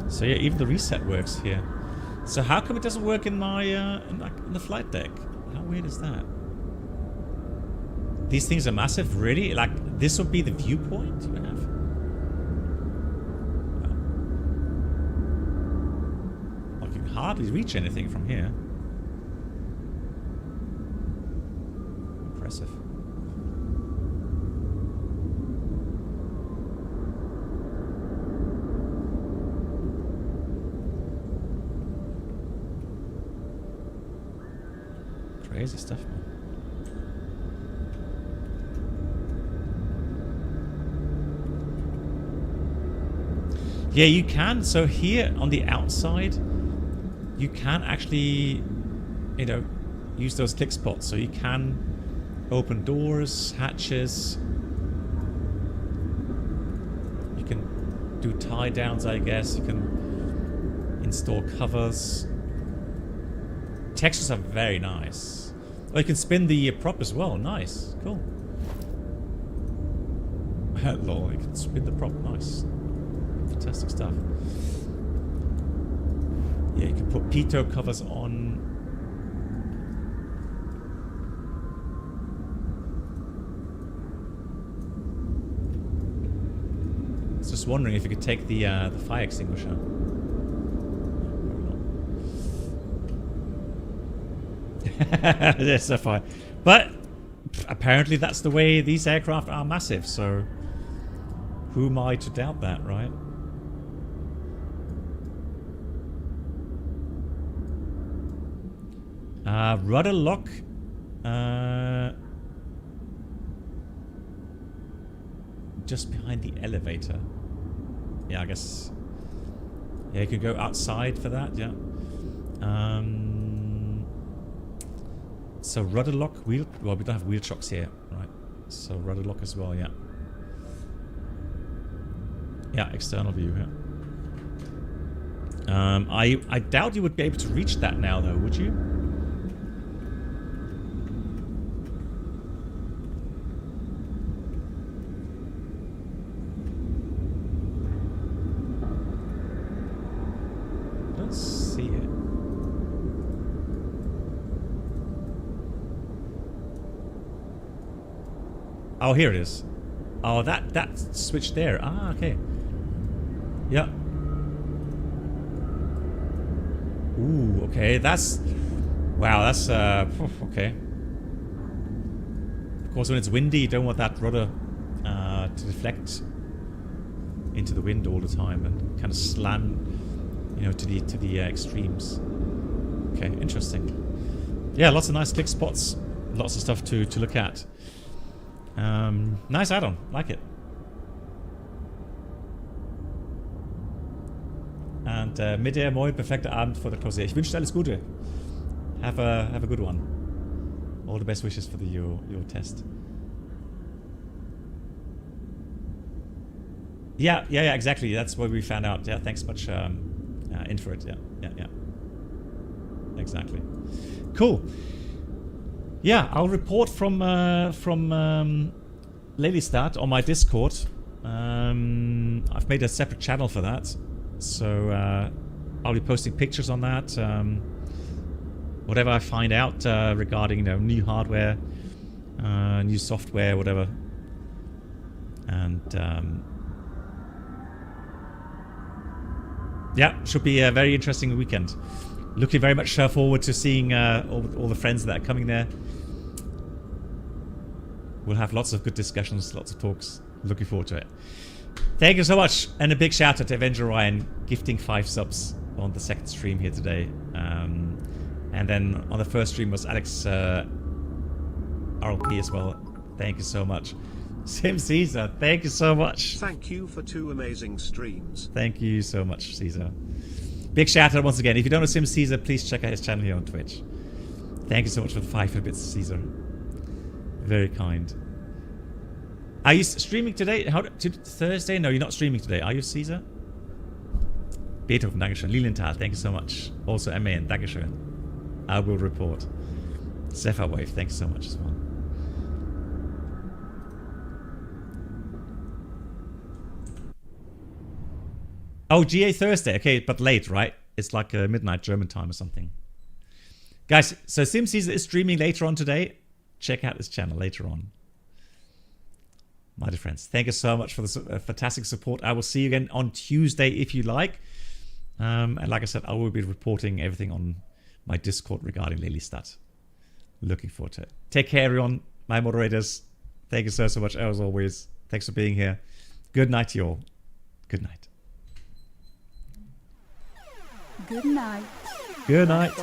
So yeah, even the reset works here. So how come it doesn't work in my in the flight deck? How weird is that? These things are massive, really? Like this would be the viewpoint you have? Wow. I can hardly reach anything from here. Impressive. Crazy stuff, man. Yeah, you can. So here on the outside, you can actually, you know, use those click spots. So you can open doors, hatches. You can do tie downs, I guess. You can install covers. Textures are very nice. Oh, you can spin the prop as well. Nice. Cool. Lol, you can spin the prop. Nice. Fantastic stuff. Yeah, you can put pitot covers on. I was just wondering if you could take the fire extinguisher. Yes, so fine. But apparently that's the way these aircraft are massive, so who am I to doubt that, right? Rudder lock. just behind the elevator. Yeah, I guess. Yeah, you could go outside for that, yeah. So rudder lock, wheel... Well, we don't have wheel chocks here, right? So rudder lock as well, yeah. Yeah, external view, yeah. I doubt you would be able to reach that now, though, would you? Don't see it. Oh, here it is. Oh, that switch there. Ah, okay. Yeah. Ooh, okay. That's... Wow, that's... okay. Of course, when it's windy, you don't want that rudder to deflect into the wind all the time and kind of slam, you know, to the extremes. Okay, interesting. Yeah, lots of nice click spots. Lots of stuff to look at. Nice add-on. Like it. And Midair, moin, perfekter Abend vor der Klausur. Ich wünsche dir alles Gute. Have a good one. All the best wishes for your test. Yeah, exactly. That's what we found out. Yeah, thanks much, Infrared. Yeah. Exactly. Cool. Yeah, I'll report from Lelystad on my Discord. I've made a separate channel for that, so I'll be posting pictures on that. Whatever I find out regarding, you know, new hardware, new software, whatever, and yeah, should be a very interesting weekend. Looking very much forward to seeing all the friends that are coming there. We'll have lots of good discussions, lots of talks. Looking forward to it. Thank you so much, and a big shout out to Avenger Ryan, gifting 5 subs on the second stream here today. And then on the first stream was Alex RLP as well. Thank you so much. Sim Caesar, thank you so much. Thank you for 2 amazing streams. Thank you so much, Caesar. Big shout out once again. If you don't know Sim Caesar, please check out his channel here on Twitch. Thank you so much for the 5 bits, Caesar. Very kind. Are you streaming today? Thursday? No, you're not streaming today. Are you, Caesar? Beethoven, Dankeschön. Lilienthal, thank you so much. Also, MAN, Dankeschön. I will report. Zephyr Wave, thank you so much as well. Oh, GA Thursday. Okay, but late, right? It's like midnight German time or something. Guys, so Sim Caesar is streaming later on today. Check out his channel later on. My dear friends, thank you so much for the fantastic support. I will see you again on Tuesday if you like. And like I said, I will be reporting everything on my Discord regarding Lelystad. Looking forward to it. Take care, everyone. My moderators, thank you so much as always. Thanks for being here. Good night to you all. Good night. Good night. Good night.